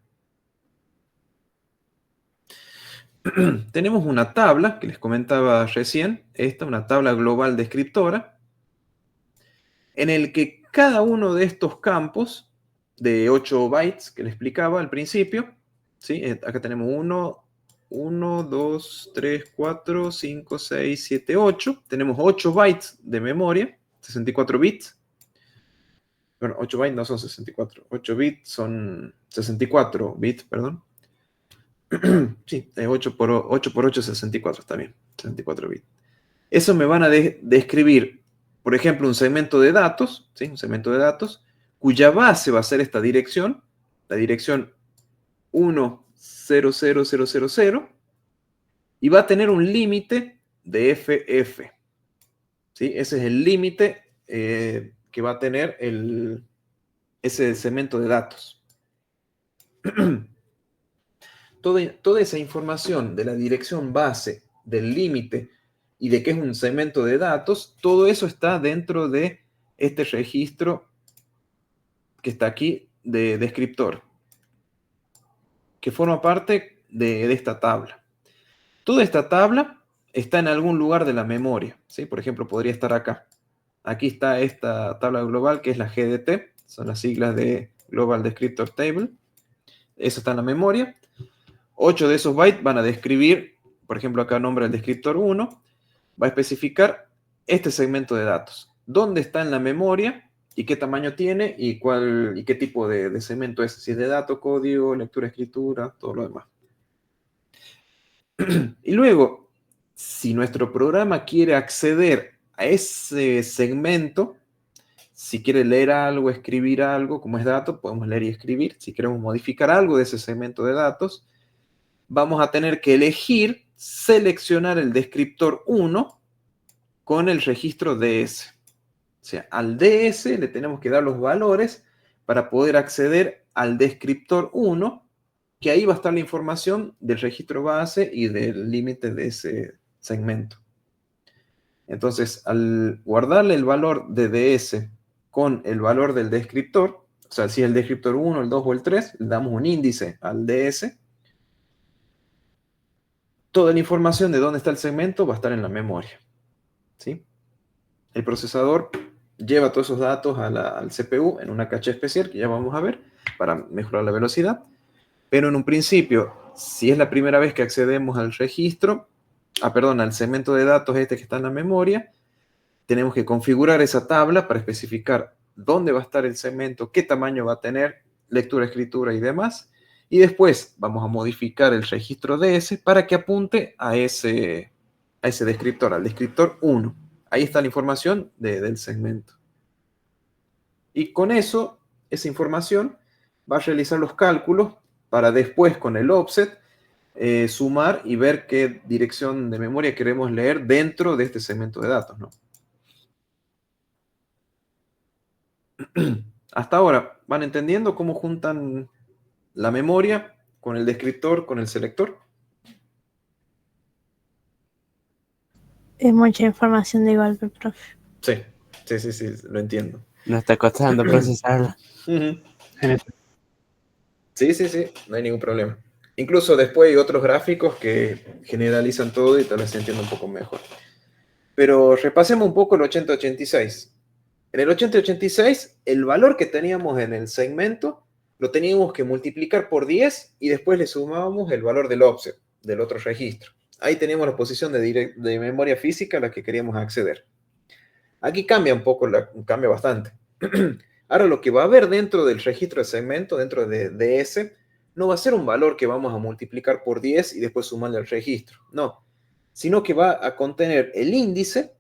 A: Tenemos una tabla que les comentaba recién, una tabla global descriptora, en el que cada uno de estos campos de 8 bytes que les explicaba al principio, ¿sí? Acá tenemos 1, 2, 3, 4, 5, 6, 7, 8. Tenemos 8 bytes de memoria, 64 bits. Bueno, 8 bytes no son 64. 8 bits son 64 bits, perdón. Sí, 8 por 8 es 64 también. 64 bits. Eso me van a describir, por ejemplo, un segmento de datos, ¿sí? Un segmento de datos, cuya base va a ser esta dirección, la dirección 100000, y va a tener un límite de FF. ¿Sí? Ese es el límite que va a tener ese segmento de datos. Toda esa información de la dirección base, del límite y de qué es un segmento de datos, todo eso está dentro de este registro que está aquí de descriptor, que forma parte de esta tabla. Toda esta tabla está en algún lugar de la memoria, ¿sí? Por ejemplo, podría estar acá. Aquí está esta tabla global que es la GDT, son las siglas de Global Descriptor Table. Eso está en la memoria. 8 de esos bytes van a describir, por ejemplo, acá nombra el descriptor 1, va a especificar este segmento de datos. ¿Dónde está en la memoria y qué tamaño tiene y qué tipo de segmento es? Si es de dato, código, lectura, escritura, todo lo demás. Y luego, si nuestro programa quiere acceder a ese segmento, si quiere leer algo, escribir algo, como es dato, podemos leer y escribir. Si queremos modificar algo de ese segmento de datos, vamos a tener que elegir, seleccionar el descriptor 1 con el registro DS. O sea, al DS le tenemos que dar los valores para poder acceder al descriptor 1, que ahí va a estar la información del registro base y del límite de ese segmento. Entonces, al guardarle el valor de DS con el valor del descriptor, o sea, si es el descriptor 1, el 2 o el 3, le damos un índice al DS. Toda la información de dónde está el segmento va a estar en la memoria, ¿sí? El procesador lleva todos esos datos al CPU en una caché especial, que ya vamos a ver, para mejorar la velocidad. Pero en un principio, si es la primera vez que accedemos al registro, al segmento de datos este que está en la memoria, tenemos que configurar esa tabla para especificar dónde va a estar el segmento, qué tamaño va a tener, lectura, escritura y demás. Y después vamos a modificar el registro DS para que apunte a ese descriptor, al descriptor 1. Ahí está la información del segmento. Y con eso, esa información va a realizar los cálculos para después con el offset sumar y ver qué dirección de memoria queremos leer dentro de este segmento de datos, ¿no? Hasta ahora, ¿van entendiendo cómo juntan la memoria con el descriptor, con el selector?
D: Es mucha información de golpe, profe.
A: Sí, lo entiendo.
B: Nos está costando procesarla.
A: Sí, no hay ningún problema. Incluso después hay otros gráficos que generalizan todo y tal vez se entienda un poco mejor. Pero repasemos un poco el 8086. En el 8086, el valor que teníamos en el segmento lo teníamos que multiplicar por 10 y después le sumábamos el valor del offset, del otro registro. Ahí teníamos la posición de memoria física a la que queríamos acceder. Aquí cambia un poco, cambia bastante. Ahora lo que va a haber dentro del registro de segmento, dentro de DS, no va a ser un valor que vamos a multiplicar por 10 y después sumarle al registro. No, sino que va a contener el índice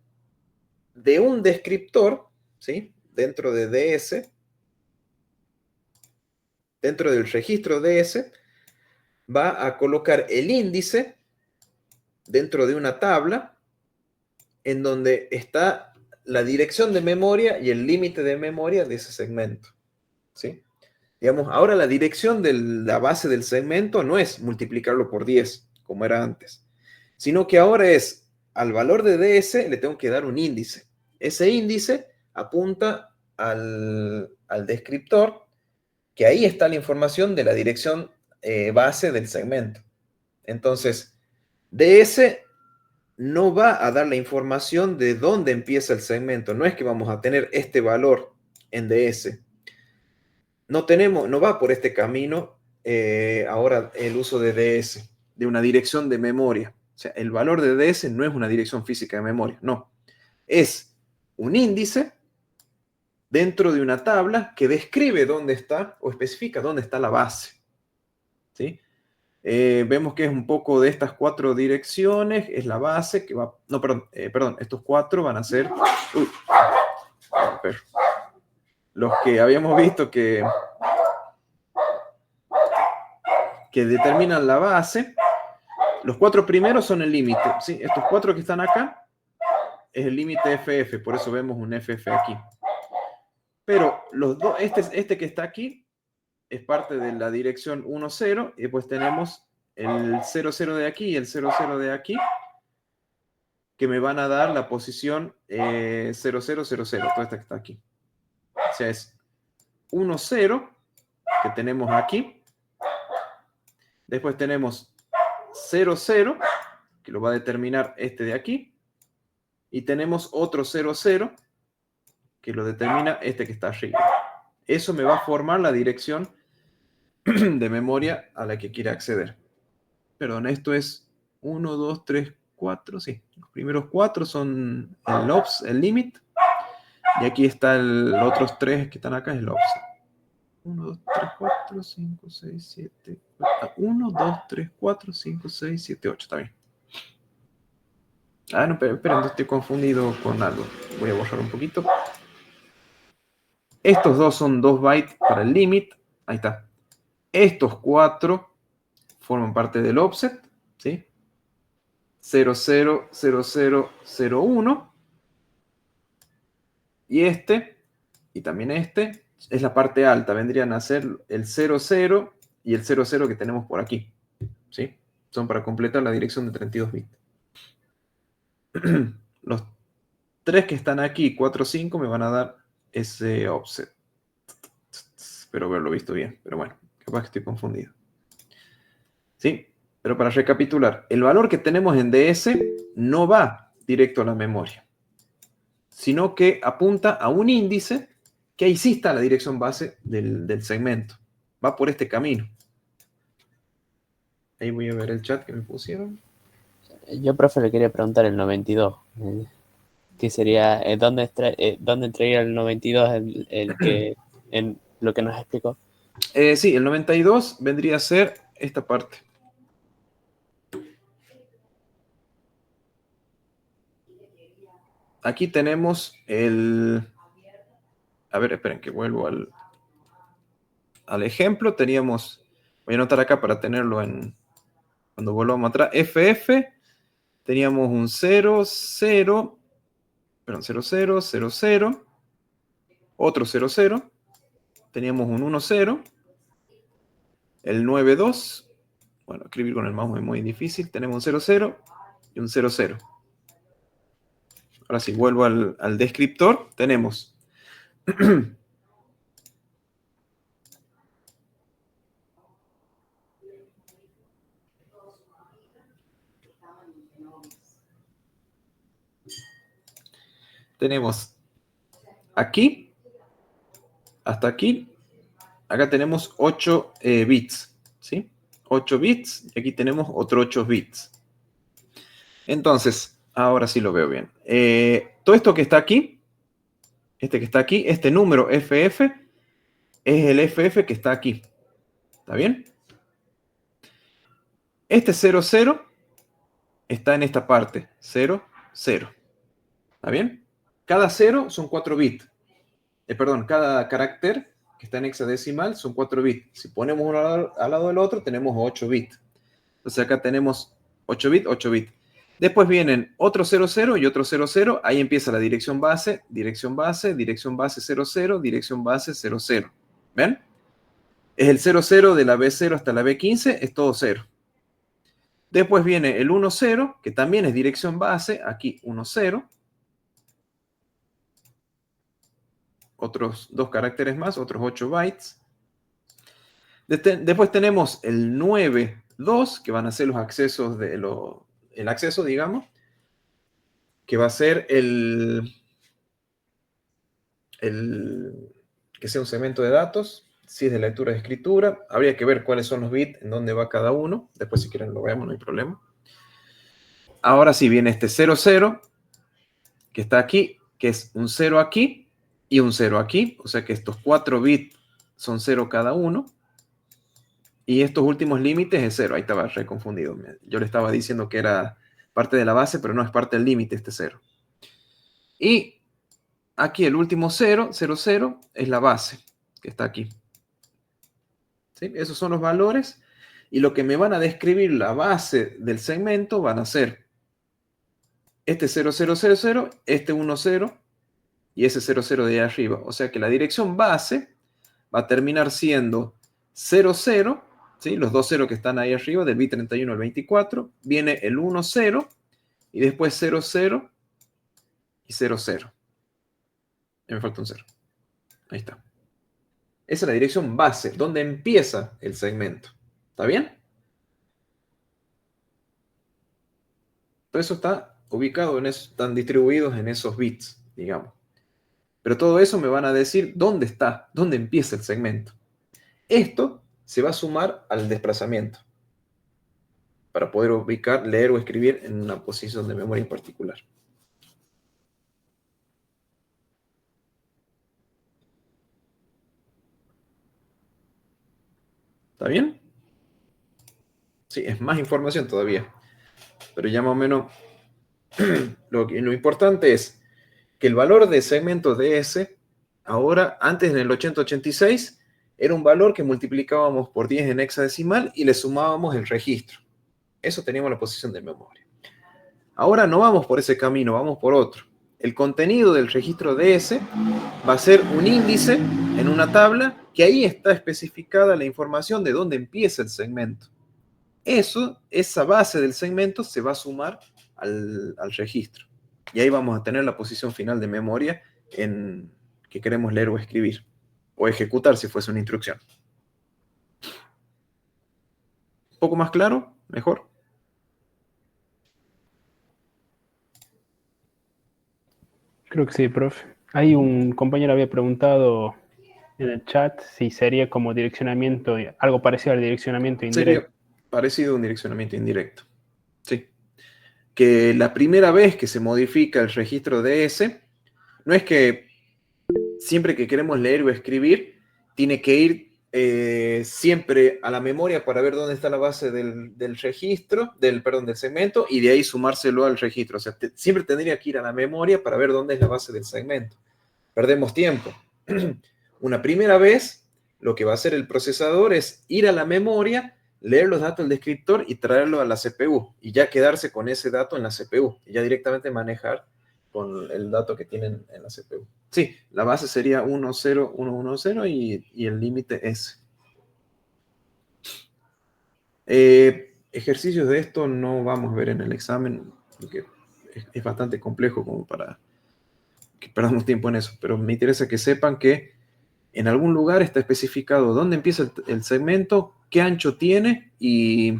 A: de un descriptor, ¿sí? Dentro de DS, dentro del registro DS, va a colocar el índice dentro de una tabla en donde está la dirección de memoria y el límite de memoria de ese segmento, ¿sí? Digamos, ahora la dirección de la base del segmento no es multiplicarlo por 10, como era antes, sino que ahora es, al valor de DS le tengo que dar un índice. Ese índice apunta al descriptor, que ahí está la información de la dirección base del segmento. Entonces, DS no va a dar la información de dónde empieza el segmento. No es que vamos a tener este valor en DS. No va por este camino ahora el uso de DS, de una dirección de memoria. O sea, el valor de DS no es una dirección física de memoria, no. Es un índice dentro de una tabla que describe dónde está o especifica dónde está la base, ¿sí? Vemos que es un poco de estas 4 direcciones, es la base que va... No, perdón, estos 4 van a ser... los que habíamos visto que determinan la base. Los 4 primeros son el límite, ¿sí? Estos 4 que están acá es el límite FF, por eso vemos un FF aquí. Pero los dos, este que está aquí es parte de la dirección 1,0 y después tenemos el 0,0 de aquí y el 0,0 de aquí que me van a dar la posición 0,0,0,0, toda esta que está aquí. O sea, es 1,0 que tenemos aquí. Después tenemos 0,0 que lo va a determinar este de aquí. Y tenemos otro 0,0 que lo determina este que está arriba. Eso me va a formar la dirección de memoria a la que quiere acceder. Perdón, esto es 1, 2, 3, 4, sí. Los primeros 4 son el limit. Y aquí está los otros 3 que están acá, es el offset. 1, 2, 3, 4, 5, 6, 7, 1, 2, 3, 4, 5, 6, 7, 8, está bien. Ah, no, esperen, estoy confundido con algo. Voy a borrar un poquito. Estos dos son 2 bytes para el limit. Ahí está. Estos 4 forman parte del offset, ¿sí? 0, 0, 0, 0, 0, 1. Y y también este, es la parte alta. Vendrían a ser el 0, 0 y el 0, 0 que tenemos por aquí, ¿sí? Son para completar la dirección de 32 bits. Los 3 que están aquí, 4, 5, me van a dar ese offset. Espero haberlo visto bien, pero bueno, capaz que estoy confundido. ¿Sí? Pero para recapitular, el valor que tenemos en DS no va directo a la memoria, sino que apunta a un índice que ahí sí está la dirección base del segmento. Va por este camino. Ahí voy a ver el chat que me pusieron.
B: Yo, profe, le quería preguntar el 92. ¿Qué sería? ¿Dónde entraría el 92 en lo que nos explicó?
A: Sí, el 92 vendría a ser esta parte. Aquí tenemos el... A ver, esperen que vuelvo al ejemplo. Teníamos... Voy a anotar acá para tenerlo cuando volvamos atrás. FF. Teníamos un 0, 0. Perdón, 0, 0, 0, 0. Otro 0, 0. Teníamos un 1, 0. El 9, 2. Bueno, escribir con el mouse es muy difícil. Tenemos un 0, 0 y un 0, 0. Ahora sí, vuelvo al descriptor. Tenemos aquí, hasta aquí, acá tenemos 8 bits, ¿sí? 8 bits y aquí tenemos otros 8 bits. Entonces, ahora sí lo veo bien. Todo esto que está aquí, este número FF, es el FF que está aquí. ¿Está bien? Este 0, 0 está en esta parte. 0, 0. ¿Está bien? Cada 0 son 4 bits. Perdón, cada carácter que está en hexadecimal son 4 bits. Si ponemos uno al lado del otro, tenemos 8 bits. Entonces acá tenemos 8 bits, 8 bits. Después vienen otro 0, 0 y otro 0, 0. Ahí empieza la dirección base, dirección base, dirección base 0, 0, dirección base 0, 0. ¿Ven? Es el 0, 0 de la B0 hasta la B15, es todo 0. Después viene el 1, 0, que también es dirección base, aquí 1, 0. Otros 2 caracteres más, otros 8 bytes. Después tenemos el 9, 2, que van a ser los accesos el acceso, digamos, que va a ser que sea un segmento de datos, si es de lectura de escritura. Habría que ver cuáles son los bits, en dónde va cada uno. Después, si quieren, lo vemos, no hay problema. Ahora sí viene este 0, 0, que está aquí, que es un 0 aquí y un 0 aquí. O sea que estos 4 bits son 0 cada uno. Y estos últimos límites es 0. Ahí estaba reconfundido. Yo le estaba diciendo que era parte de la base, pero no es parte del límite este 0. Y aquí el último 0, 0, 0, es la base, que está aquí. ¿Sí? Esos son los valores. Y lo que me van a describir la base del segmento van a ser este 0, 0, 0, 0, este 1, 0 y ese 0, 0 de ahí arriba. O sea que la dirección base va a terminar siendo 0, 0, ¿sí? Los dos 0 que están ahí arriba, del bit 31 al 24. Viene el 1, 0 y después 0, 0 y 0, 0. Ya me falta un 0. Ahí está. Esa es la dirección base, donde empieza el segmento. ¿Está bien? Todo eso está ubicado están distribuidos en esos bits, digamos. Pero todo eso me van a decir dónde está, dónde empieza el segmento. Esto se va a sumar al desplazamiento. para poder ubicar, leer o escribir en una posición de memoria en particular. ¿Está bien? Sí, es más información todavía. Pero ya más o menos lo importante es que el valor de segmento DS, ahora, antes en el 8086, era un valor que multiplicábamos por 10 en hexadecimal y le sumábamos el registro. Eso teníamos la posición de memoria. Ahora no vamos por ese camino, vamos por otro. El contenido del registro DS va a ser un índice en una tabla que ahí está especificada la información de dónde empieza el segmento. Esa base del segmento se va a sumar al registro. Y ahí vamos a tener la posición final de memoria que queremos leer o escribir. O ejecutar si fuese una instrucción. ¿Un poco más claro? ¿Mejor?
E: Creo que sí, profe. Hay un compañero había preguntado en el chat si sería como direccionamiento, algo parecido al direccionamiento indirecto.
A: Sería parecido a un direccionamiento indirecto. Sí. Que la primera vez que se modifica el registro DS, no es que siempre que queremos leer o escribir, tiene que ir siempre a la memoria para ver dónde está la base del registro, del segmento, y de ahí sumárselo al registro. O sea, siempre tendría que ir a la memoria para ver dónde es la base del segmento. Perdemos tiempo. Una primera vez, lo que va a hacer el procesador es ir a la memoria, leer los datos del descriptor y traerlo a la CPU, y ya quedarse con ese dato en la CPU, y ya directamente manejar con el dato que tienen en la CPU. Sí, la base sería 10110 y el límite S. Ejercicios de esto no vamos a ver en el examen, porque es bastante complejo como para que perdamos tiempo en eso, pero me interesa que sepan que en algún lugar está especificado dónde empieza el segmento, qué ancho tiene y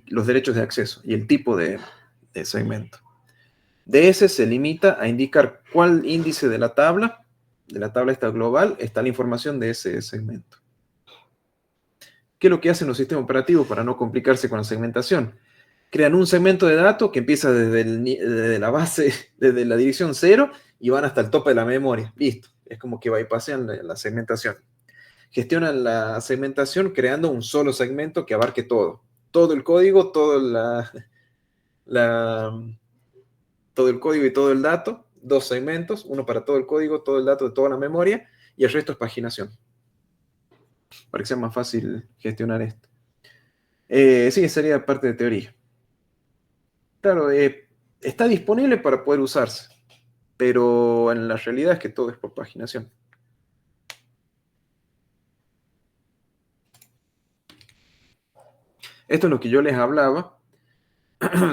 A: los derechos de acceso y el tipo de segmento. DS se limita a indicar cuál índice de la tabla esta global, está la información de ese segmento. ¿Qué es lo que hacen los sistemas operativos para no complicarse con la segmentación? Crean un segmento de datos que empieza desde la base, desde la dirección 0 y van hasta el tope de la memoria. Listo. Es como que bypassean la segmentación. Gestionan la segmentación creando un solo segmento que abarque todo. Todo el código, todo el código y todo el dato, dos segmentos, uno para todo el código, todo el dato de toda la memoria, y el resto es paginación. Para que sea más fácil gestionar esto. Sí, sería parte de teoría. Claro, está disponible para poder usarse, pero en la realidad es que todo es por paginación. Esto es lo que yo les hablaba,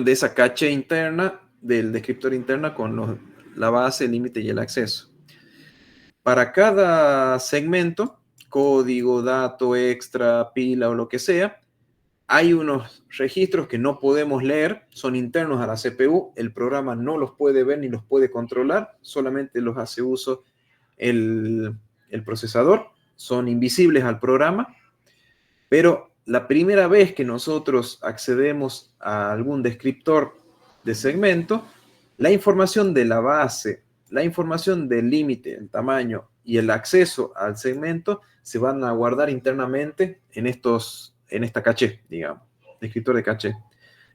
A: de esa caché interna, del descriptor interna con la base, el límite y el acceso. Para cada segmento, código, dato extra, pila o lo que sea, hay unos registros que no podemos leer, son internos a la CPU, el programa no los puede ver ni los puede controlar, solamente los hace uso el procesador, son invisibles al programa, pero la primera vez que nosotros accedemos a algún descriptor de segmento, la información de la base, la información del límite, el tamaño y el acceso al segmento se van a guardar internamente en esta caché, digamos, descriptor de caché.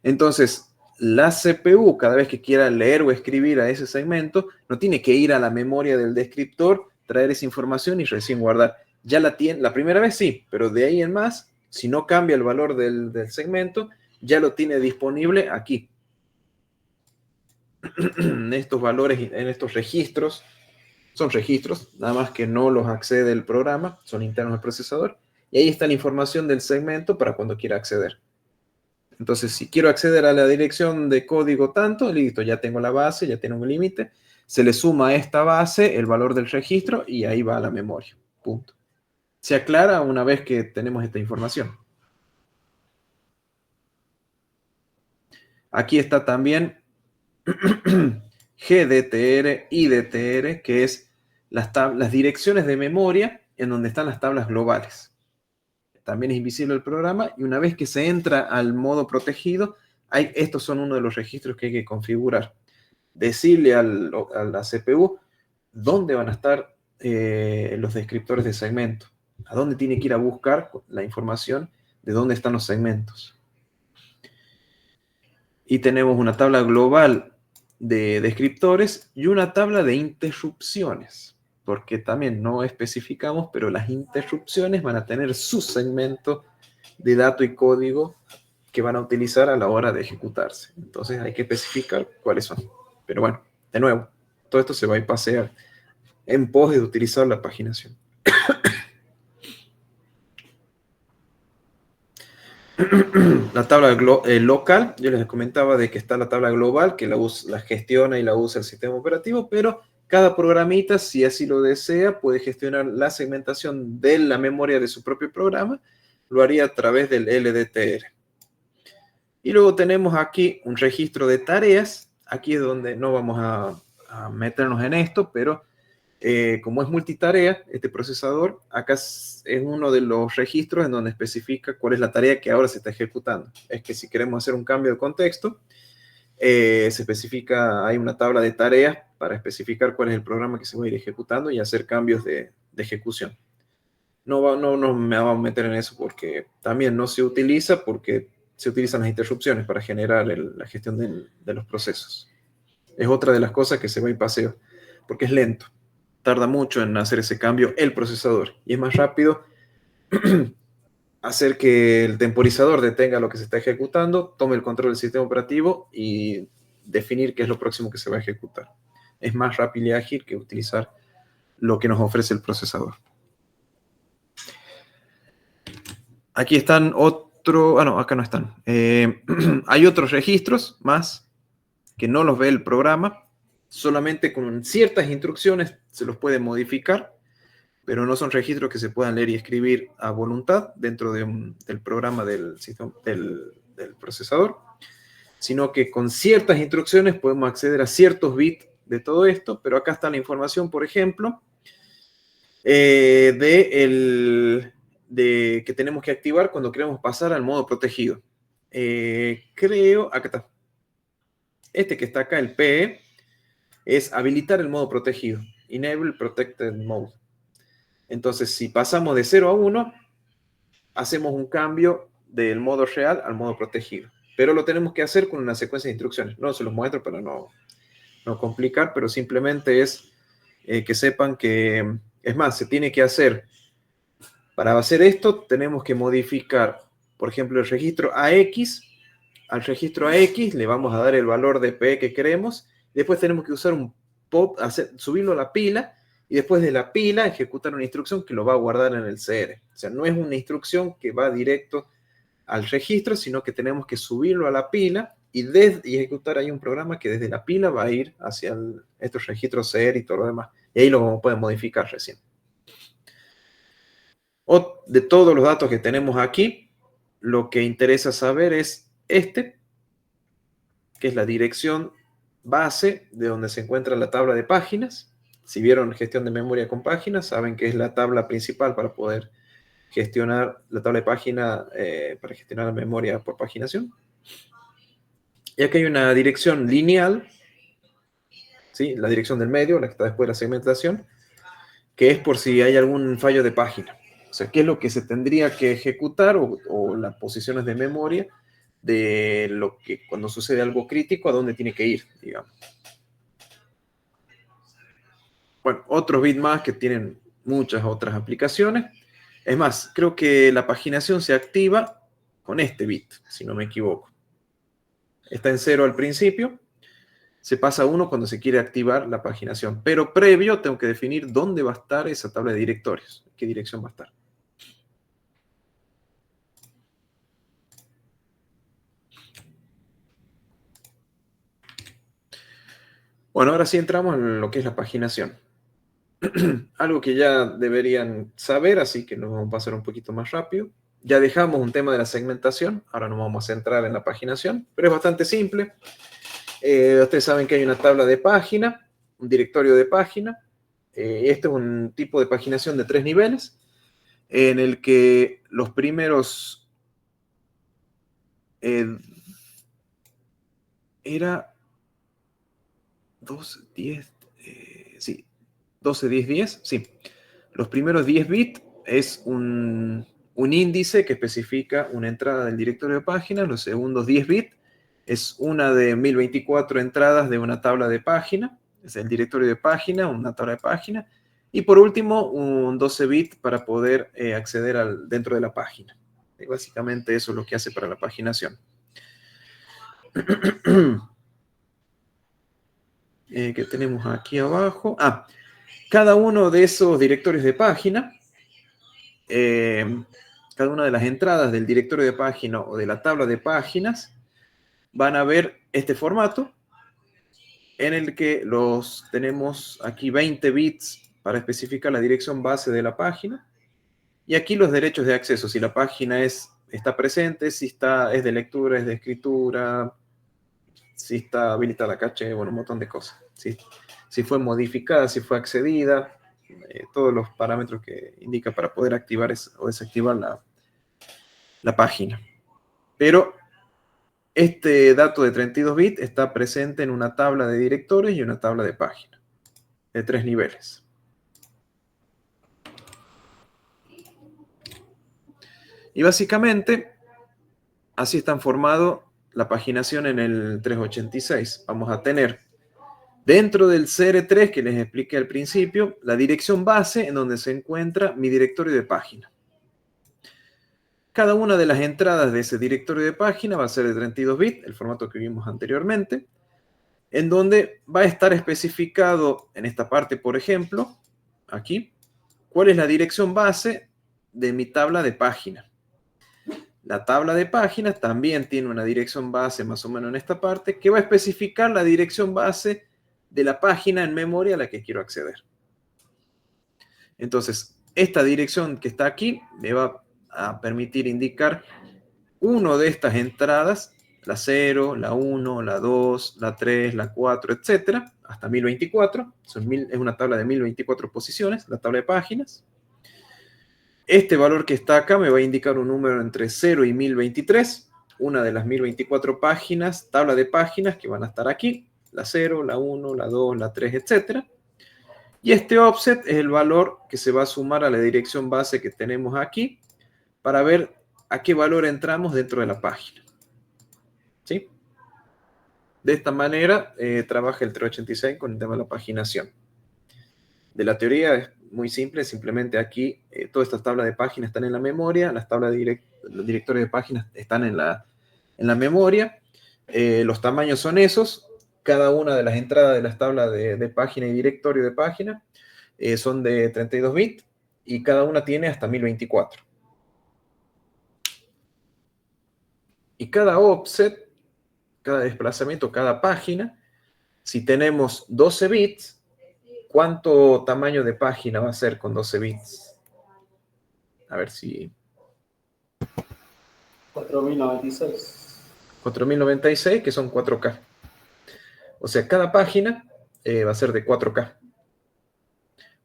A: Entonces, la CPU, cada vez que quiera leer o escribir a ese segmento, no tiene que ir a la memoria del descriptor, traer esa información y recién guardar. Ya la tiene, la primera vez sí, pero de ahí en más, si no cambia el valor del segmento, ya lo tiene disponible aquí. En estos valores, en estos registros, son registros, nada más que no los accede el programa, son internos al procesador, y ahí está la información del segmento para cuando quiera acceder. Entonces, si quiero acceder a la dirección de código tanto, listo, ya tengo la base, ya tengo un límite, se le suma a esta base el valor del registro y ahí va a la memoria, punto. Se aclara una vez que tenemos esta información. Aquí está también GDTR, IDTR, que es las direcciones de memoria en donde están las tablas globales. también es invisible el programa, y una vez que se entra al modo protegido, estos son uno de los registros que hay que configurar. Decirle a la CPU dónde van a estar los descriptores de segmento, a dónde tiene que ir a buscar la información de dónde están los segmentos. Y tenemos una tabla global de descriptores y una tabla de interrupciones, porque también no especificamos, pero las interrupciones van a tener su segmento de dato y código que van a utilizar a la hora de ejecutarse. Entonces hay que especificar cuáles son. Pero bueno, de nuevo, todo esto se va a ir pasear en pos de utilizar la paginación. La tabla local, yo les comentaba de que está la tabla global, que la gestiona y la usa el sistema operativo, pero cada programita, si así lo desea, puede gestionar la segmentación de la memoria de su propio programa, lo haría a través del LDTR. Y luego tenemos aquí un registro de tareas, aquí es donde no vamos a meternos en esto, pero como es multitarea, este procesador, acá es uno de los registros en donde especifica cuál es la tarea que ahora se está ejecutando. Es que si queremos hacer un cambio de contexto, se especifica, hay una tabla de tareas para especificar cuál es el programa que se va a ir ejecutando y hacer cambios de ejecución. No me vamos a meter en eso porque también no se utiliza, porque se utilizan las interrupciones para generar la gestión de los procesos. Es otra de las cosas que se va a ir paseo, porque es lento. Tarda mucho en hacer ese cambio el procesador. Y es más rápido hacer que el temporizador detenga lo que se está ejecutando, tome el control del sistema operativo y definir qué es lo próximo que se va a ejecutar. Es más rápido y ágil que utilizar lo que nos ofrece el procesador. Aquí están acá no están. Hay otros registros más que no los ve el programa. Solamente con ciertas instrucciones se los puede modificar, pero no son registros que se puedan leer y escribir a voluntad dentro del programa del procesador, sino que con ciertas instrucciones podemos acceder a ciertos bits de todo esto, pero acá está la información, por ejemplo, que tenemos que activar cuando queremos pasar al modo protegido. Acá está. Este que está acá, el PE, es habilitar el modo protegido, Enable Protected Mode. Entonces, si pasamos de 0 a 1, hacemos un cambio del modo real al modo protegido. Pero lo tenemos que hacer con una secuencia de instrucciones. No se los muestro para no complicar, pero simplemente es que sepan que, es más, se tiene que hacer. Para hacer esto, tenemos que modificar, por ejemplo, el registro AX. Al registro AX le vamos a dar el valor de PE que queremos. Después tenemos que usar un POP, subirlo a la pila, y después de la pila ejecutar una instrucción que lo va a guardar en el CR. O sea, no es una instrucción que va directo al registro, sino que tenemos que subirlo a la pila y ejecutar ahí un programa que desde la pila va a ir hacia estos registros CR y todo lo demás. Y ahí lo pueden modificar recién. De todos los datos que tenemos aquí, lo que interesa saber es que es la dirección base de donde se encuentra la tabla de páginas. Si vieron gestión de memoria con páginas, saben que es la tabla principal para poder gestionar la tabla de página, para gestionar la memoria por paginación. Y aquí hay una dirección lineal, ¿sí? La dirección del medio, la que está después de la segmentación, que es por si hay algún fallo de página. O sea, qué es lo que se tendría que ejecutar o las posiciones de memoria de lo que cuando sucede algo crítico, a dónde tiene que ir, digamos. Bueno, otros bits más que tienen muchas otras aplicaciones. Es más, creo que la paginación se activa con este bit, si no me equivoco. Está en 0 al principio, se pasa a 1 cuando se quiere activar la paginación. Pero previo tengo que definir dónde va a estar esa tabla de directorios, qué dirección va a estar. Bueno, ahora sí entramos en lo que es la paginación. Algo que ya deberían saber, así que nos vamos a pasar un poquito más rápido. Ya dejamos un tema de la segmentación, ahora nos vamos a centrar en la paginación, pero es bastante simple. Ustedes saben que hay una tabla de página, un directorio de página. Este es un tipo de paginación de 3 niveles. en el que los primeros era 12, 10, sí, 12, 10, 10, sí. Los primeros 10 bits es un índice que especifica una entrada del directorio de página. Los segundos 10 bits es una de 1024 entradas de una tabla de página. Es el directorio de página, una tabla de página. Y por último, un 12 bits para poder acceder dentro de la página. Y básicamente eso es lo que hace para la paginación. ¿Qué tenemos aquí abajo? Cada uno de esos directorios de página, cada una de las entradas del directorio de página o de la tabla de páginas, van a ver este formato en el que tenemos aquí 20 bits para especificar la dirección base de la página. Y aquí los derechos de acceso, si la página está presente, si es de lectura, es de escritura, si está habilitada la caché, bueno, un montón de cosas. Si fue modificada, si fue accedida, todos los parámetros que indica para poder activar o desactivar la página. Pero este dato de 32 bits está presente en una tabla de directorios y una tabla de páginas, de 3 niveles. Y básicamente, así están formados la paginación en el 386. Vamos a tener dentro del CR3 que les expliqué al principio, la dirección base en donde se encuentra mi directorio de página. Cada una de las entradas de ese directorio de página va a ser de 32 bits, el formato que vimos anteriormente, en donde va a estar especificado en esta parte, por ejemplo, aquí, cuál es la dirección base de mi tabla de página. La tabla de páginas también tiene una dirección base más o menos en esta parte, que va a especificar la dirección base de la página en memoria a la que quiero acceder. Entonces, esta dirección que está aquí me va a permitir indicar una de estas entradas, la 0, la 1, la 2, la 3, la 4, etcétera, hasta 1024. Es una tabla de 1024 posiciones, la tabla de páginas. Este valor que está acá me va a indicar un número entre 0 y 1023, una de las 1024 páginas, tabla de páginas que van a estar aquí, la 0, la 1, la 2, la 3, etcétera. Y este offset es el valor que se va a sumar a la dirección base que tenemos aquí para ver a qué valor entramos dentro de la página. ¿Sí? De esta manera trabaja el 386 con el tema de la paginación. De la teoría es muy simple, simplemente aquí todas estas tablas de páginas están en la memoria, las tablas de los directorios de páginas están en la memoria, los tamaños son esos, cada una de las entradas de las tablas de página y directorio de página son de 32 bits y cada una tiene hasta 1024. Y cada offset, cada desplazamiento, cada página, si tenemos 12 bits, ¿cuánto tamaño de página va a ser con 12 bits? A ver si...
F: 4096.
A: 4096, que son 4K. O sea, cada página va a ser de 4K.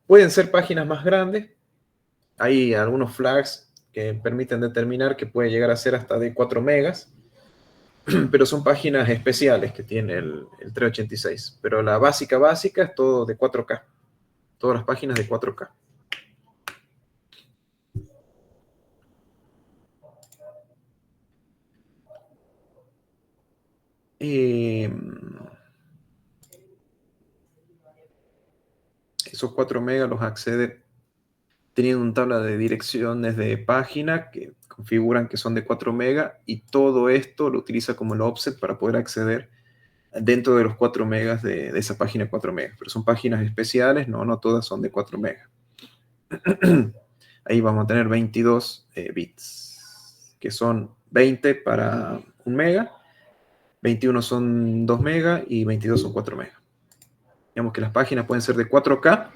A: Pueden ser páginas más grandes. Hay algunos flags que permiten determinar que puede llegar a ser hasta de 4 megas. Pero son páginas especiales que tiene el 386. Pero la básica es todo de 4K. Todas las páginas de 4K. Esos 4 megas los accede teniendo una tabla de direcciones de página que configuran que son de 4 megas y todo esto lo utiliza como el offset para poder acceder dentro de los 4 megas de esa página 4 megas. Pero son páginas especiales, no todas son de 4 megas. Ahí vamos a tener 22 bits, que son 20 para 1 mega, 21 son 2 megas y 22 son 4 megas. Digamos que las páginas pueden ser de 4K.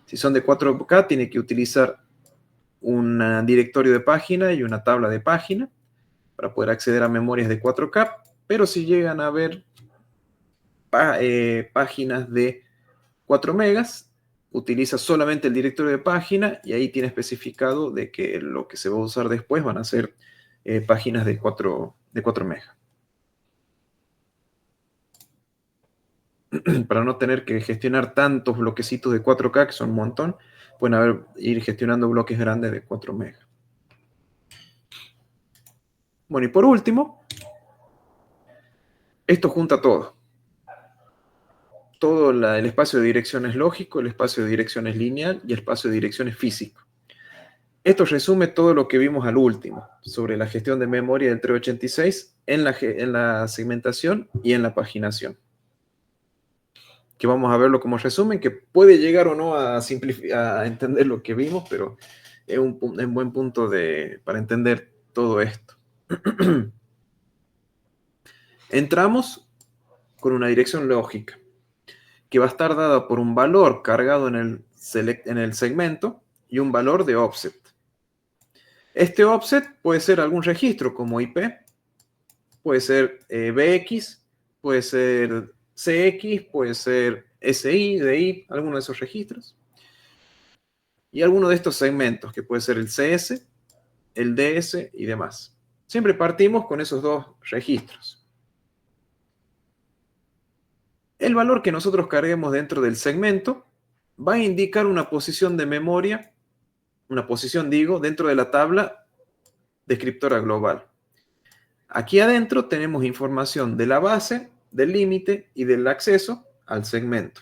A: Si son de 4K, tiene que utilizar un directorio de página y una tabla de página para poder acceder a memorias de 4K. Pero si llegan a ver páginas de 4 megas, utiliza solamente el directorio de página y ahí tiene especificado de que lo que se va a usar después van a ser páginas de 4 megas. Para no tener que gestionar tantos bloquecitos de 4K, que son un montón, pueden ir gestionando bloques grandes de 4 megas. Bueno, y por último, esto junta todo. Todo el espacio de direcciones lógico, el espacio de direcciones lineal y el espacio de direcciones físico. Esto resume todo lo que vimos al último, sobre la gestión de memoria del 386 en la segmentación y en la paginación. Que vamos a verlo como resumen, que puede llegar o no a entender lo que vimos, pero es un buen punto para entender todo esto. Entramos con una dirección lógica, que va a estar dada por un valor cargado en el segmento y un valor de offset. Este offset puede ser algún registro como IP, puede ser BX, puede ser CX, puede ser SI, DI, alguno de esos registros. Y alguno de estos segmentos, que puede ser el CS, el DS y demás. Siempre partimos con esos dos registros. El valor que nosotros carguemos dentro del segmento va a indicar una posición de memoria, dentro de la tabla descriptora global. Aquí adentro tenemos información de la base, del límite y del acceso al segmento.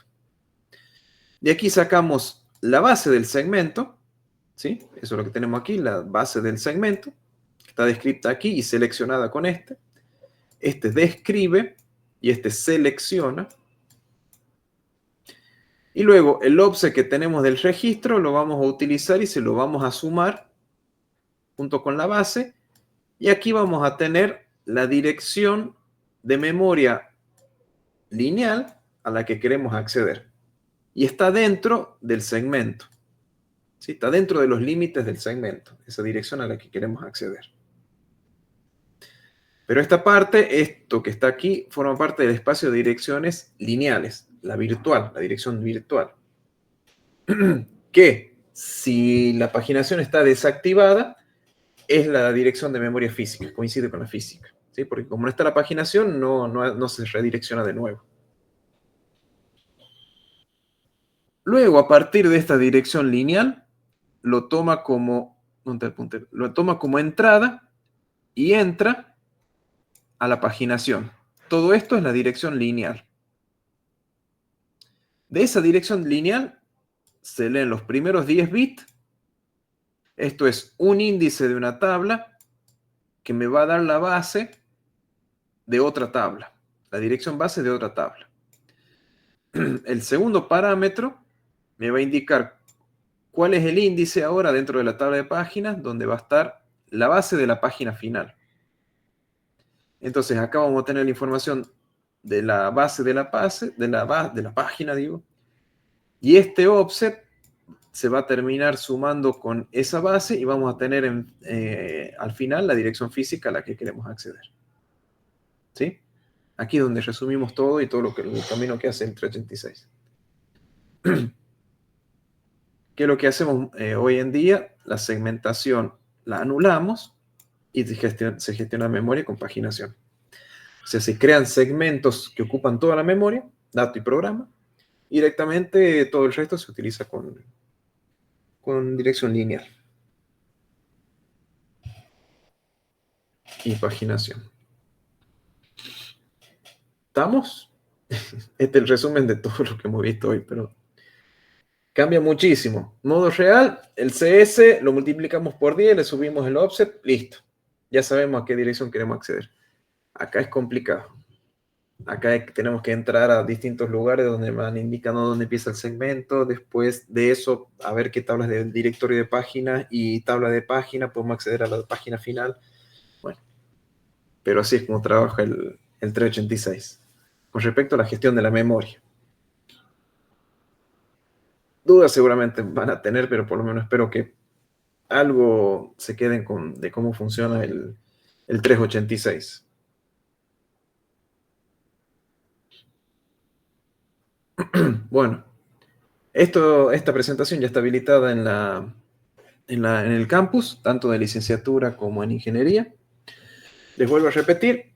A: De aquí sacamos la base del segmento, ¿sí? Eso es lo que tenemos aquí, la base del segmento, que está descrita aquí y seleccionada con este. Este describe y este selecciona. Y luego el offset que tenemos del registro lo vamos a utilizar y se lo vamos a sumar junto con la base. Y aquí vamos a tener la dirección de memoria lineal a la que queremos acceder. Y está dentro del segmento. ¿Sí? Está dentro de los límites del segmento, esa dirección a la que queremos acceder. Pero esta parte, esto que está aquí, forma parte del espacio de direcciones lineales, la dirección virtual. Que si la paginación está desactivada, es la dirección de memoria física, coincide con la física. ¿Sí? Porque como no está la paginación, no se redirecciona de nuevo. Luego, a partir de esta dirección lineal, lo toma como entrada y entra a la paginación. Todo esto es la dirección lineal. De esa dirección lineal se leen los primeros 10 bits. Esto es un índice de una tabla que me va a dar la base de otra tabla, la dirección base de otra tabla. El segundo parámetro me va a indicar cuál es el índice ahora dentro de la tabla de páginas donde va a estar la base de la página final. Entonces acá vamos a tener la información de la base de la página, digo. Y este offset se va a terminar sumando con esa base y vamos a tener al final la dirección física a la que queremos acceder. ¿Sí? Aquí es donde resumimos todo y todo el camino que hace el 386. ¿Qué es lo que hacemos hoy en día? La segmentación la anulamos y se gestiona memoria con paginación. O sea, se crean segmentos que ocupan toda la memoria, dato y programa, y directamente todo el resto se utiliza con dirección lineal y paginación. ¿Estamos? Este es el resumen de todo lo que hemos visto hoy, pero cambia muchísimo. Modo real, el CS lo multiplicamos por 10, le subimos el offset, listo. Ya sabemos a qué dirección queremos acceder. Acá es complicado. Acá tenemos que entrar a distintos lugares donde van indicando dónde empieza el segmento. Después de eso, a ver qué tablas del directorio de página y tabla de página podemos acceder a la página final. Bueno, pero así es como trabaja el 386. Con respecto a la gestión de la memoria. Dudas seguramente van a tener, pero por lo menos espero que algo se queden de cómo funciona el 386. Bueno, Esta presentación ya está habilitada en el campus, tanto de licenciatura como en ingeniería. Les vuelvo a repetir,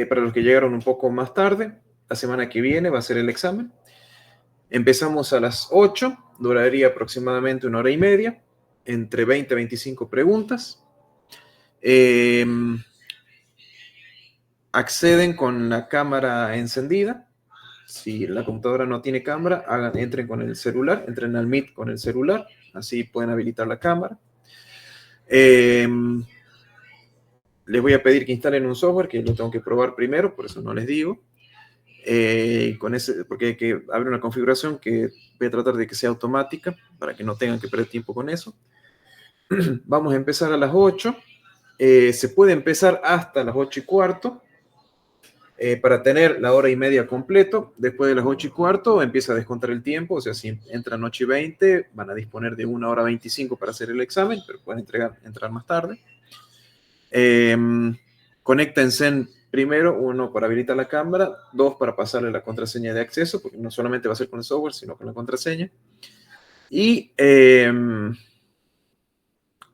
A: para los que llegaron un poco más tarde, la semana que viene va a ser el examen. Empezamos a las 8, duraría aproximadamente 1 hora y media, entre 20 y 25 preguntas. Acceden con la cámara encendida. Si la computadora no tiene cámara, entren con el celular, entren al Meet con el celular, así pueden habilitar la cámara. Les voy a pedir que instalen un software que lo tengo que probar primero, por eso no les digo. Porque hay que abrir una configuración que voy a tratar de que sea automática para que no tengan que perder tiempo con eso. Vamos a empezar a las 8. Se puede empezar hasta las 8:15 para tener la hora y media completo. Después de las 8:15 empieza a descontar el tiempo, o sea, si entran 8:20 van a disponer de 1 hora 25 para hacer el examen, pero pueden entrar más tarde. Conéctense primero, 1 para habilitar la cámara, 2 para pasarle la contraseña de acceso, porque no solamente va a ser con el software, sino con la contraseña. Y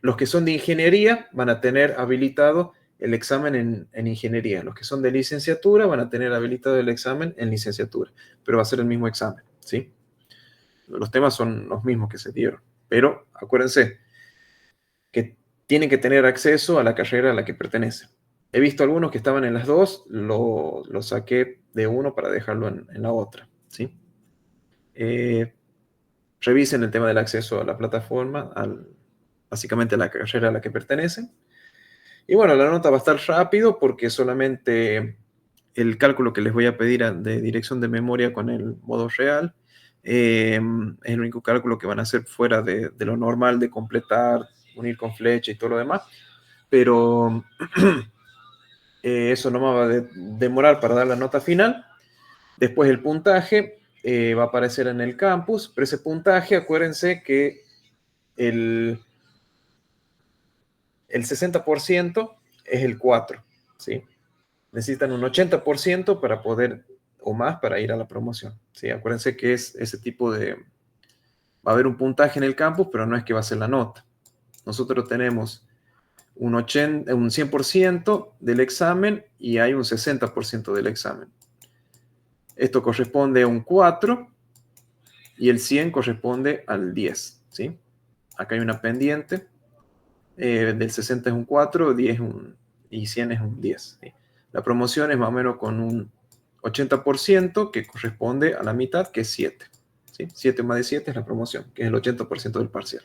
A: los que son de ingeniería van a tener habilitado el examen en ingeniería. Los que son de licenciatura van a tener habilitado el examen en licenciatura, pero va a ser el mismo examen, ¿sí? Los temas son los mismos que se dieron, pero acuérdense que tienen que tener acceso a la carrera a la que pertenecen. He visto algunos que estaban en las dos, lo saqué de uno para dejarlo en la otra, ¿sí? Revisen el tema del acceso a la plataforma, básicamente a la carrera a la que pertenecen. Y bueno, la nota va a estar rápido porque solamente el cálculo que les voy a pedir de dirección de memoria con el modo real es el único cálculo que van a hacer fuera de lo normal de completar, unir con flecha y todo lo demás. Pero eso no me va a demorar para dar la nota final. Después el puntaje va a aparecer en el campus, pero ese puntaje, acuérdense que el 60% es el 4, ¿sí? Necesitan un 80% para poder, o más, para ir a la promoción, ¿sí? Acuérdense que es ese tipo de... Va a haber un puntaje en el campus, pero no es que va a ser la nota. Nosotros tenemos un 100% del examen y hay un 60% del examen. Esto corresponde a un 4 y el 100 corresponde al 10, ¿sí? Acá hay una pendiente. Del 60 es un 4, 10 y 100 es un 10. ¿sí? La promoción es más o menos con un 80% que corresponde a la mitad, que es 7. ¿sí? 7 más de 7 es la promoción, que es el 80% del parcial.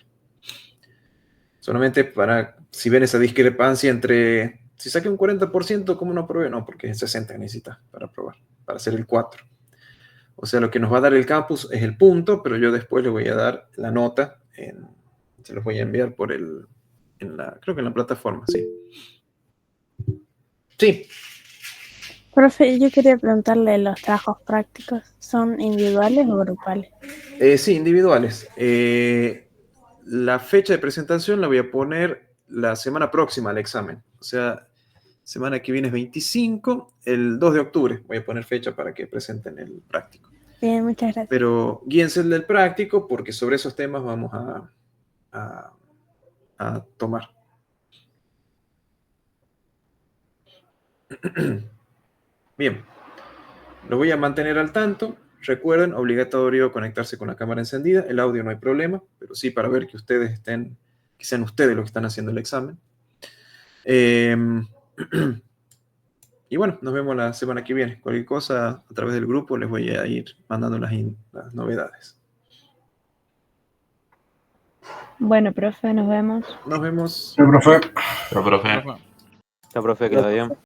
A: Solamente para, si ven esa discrepancia entre, si saqué un 40%, ¿cómo no aprobé? No, porque es 60 que necesita para aprobar, para hacer el 4. O sea, lo que nos va a dar el campus es el punto, pero yo después le voy a dar la nota, se los voy a enviar por creo que en la plataforma, sí. Sí.
D: Profe, yo quería preguntarle, ¿los trabajos prácticos son individuales o grupales?
A: Sí, individuales. La fecha de presentación la voy a poner la semana próxima al examen. O sea, semana que viene es 25, el 2 de octubre voy a poner fecha para que presenten el práctico.
D: Bien, muchas gracias.
A: Pero guíense el del práctico porque sobre esos temas vamos a tomar. Bien, lo voy a mantener al tanto. Recuerden, obligatorio conectarse con la cámara encendida. El audio no hay problema, pero sí para ver que ustedes que sean ustedes los que están haciendo el examen. Y bueno, nos vemos la semana que viene. Cualquier cosa a través del grupo les voy a ir mandando las novedades.
G: Bueno, profe, nos vemos.
A: Nos vemos.
F: Sí, profe.
H: Chao, profe.
C: Chao, profe, que le vaya bien.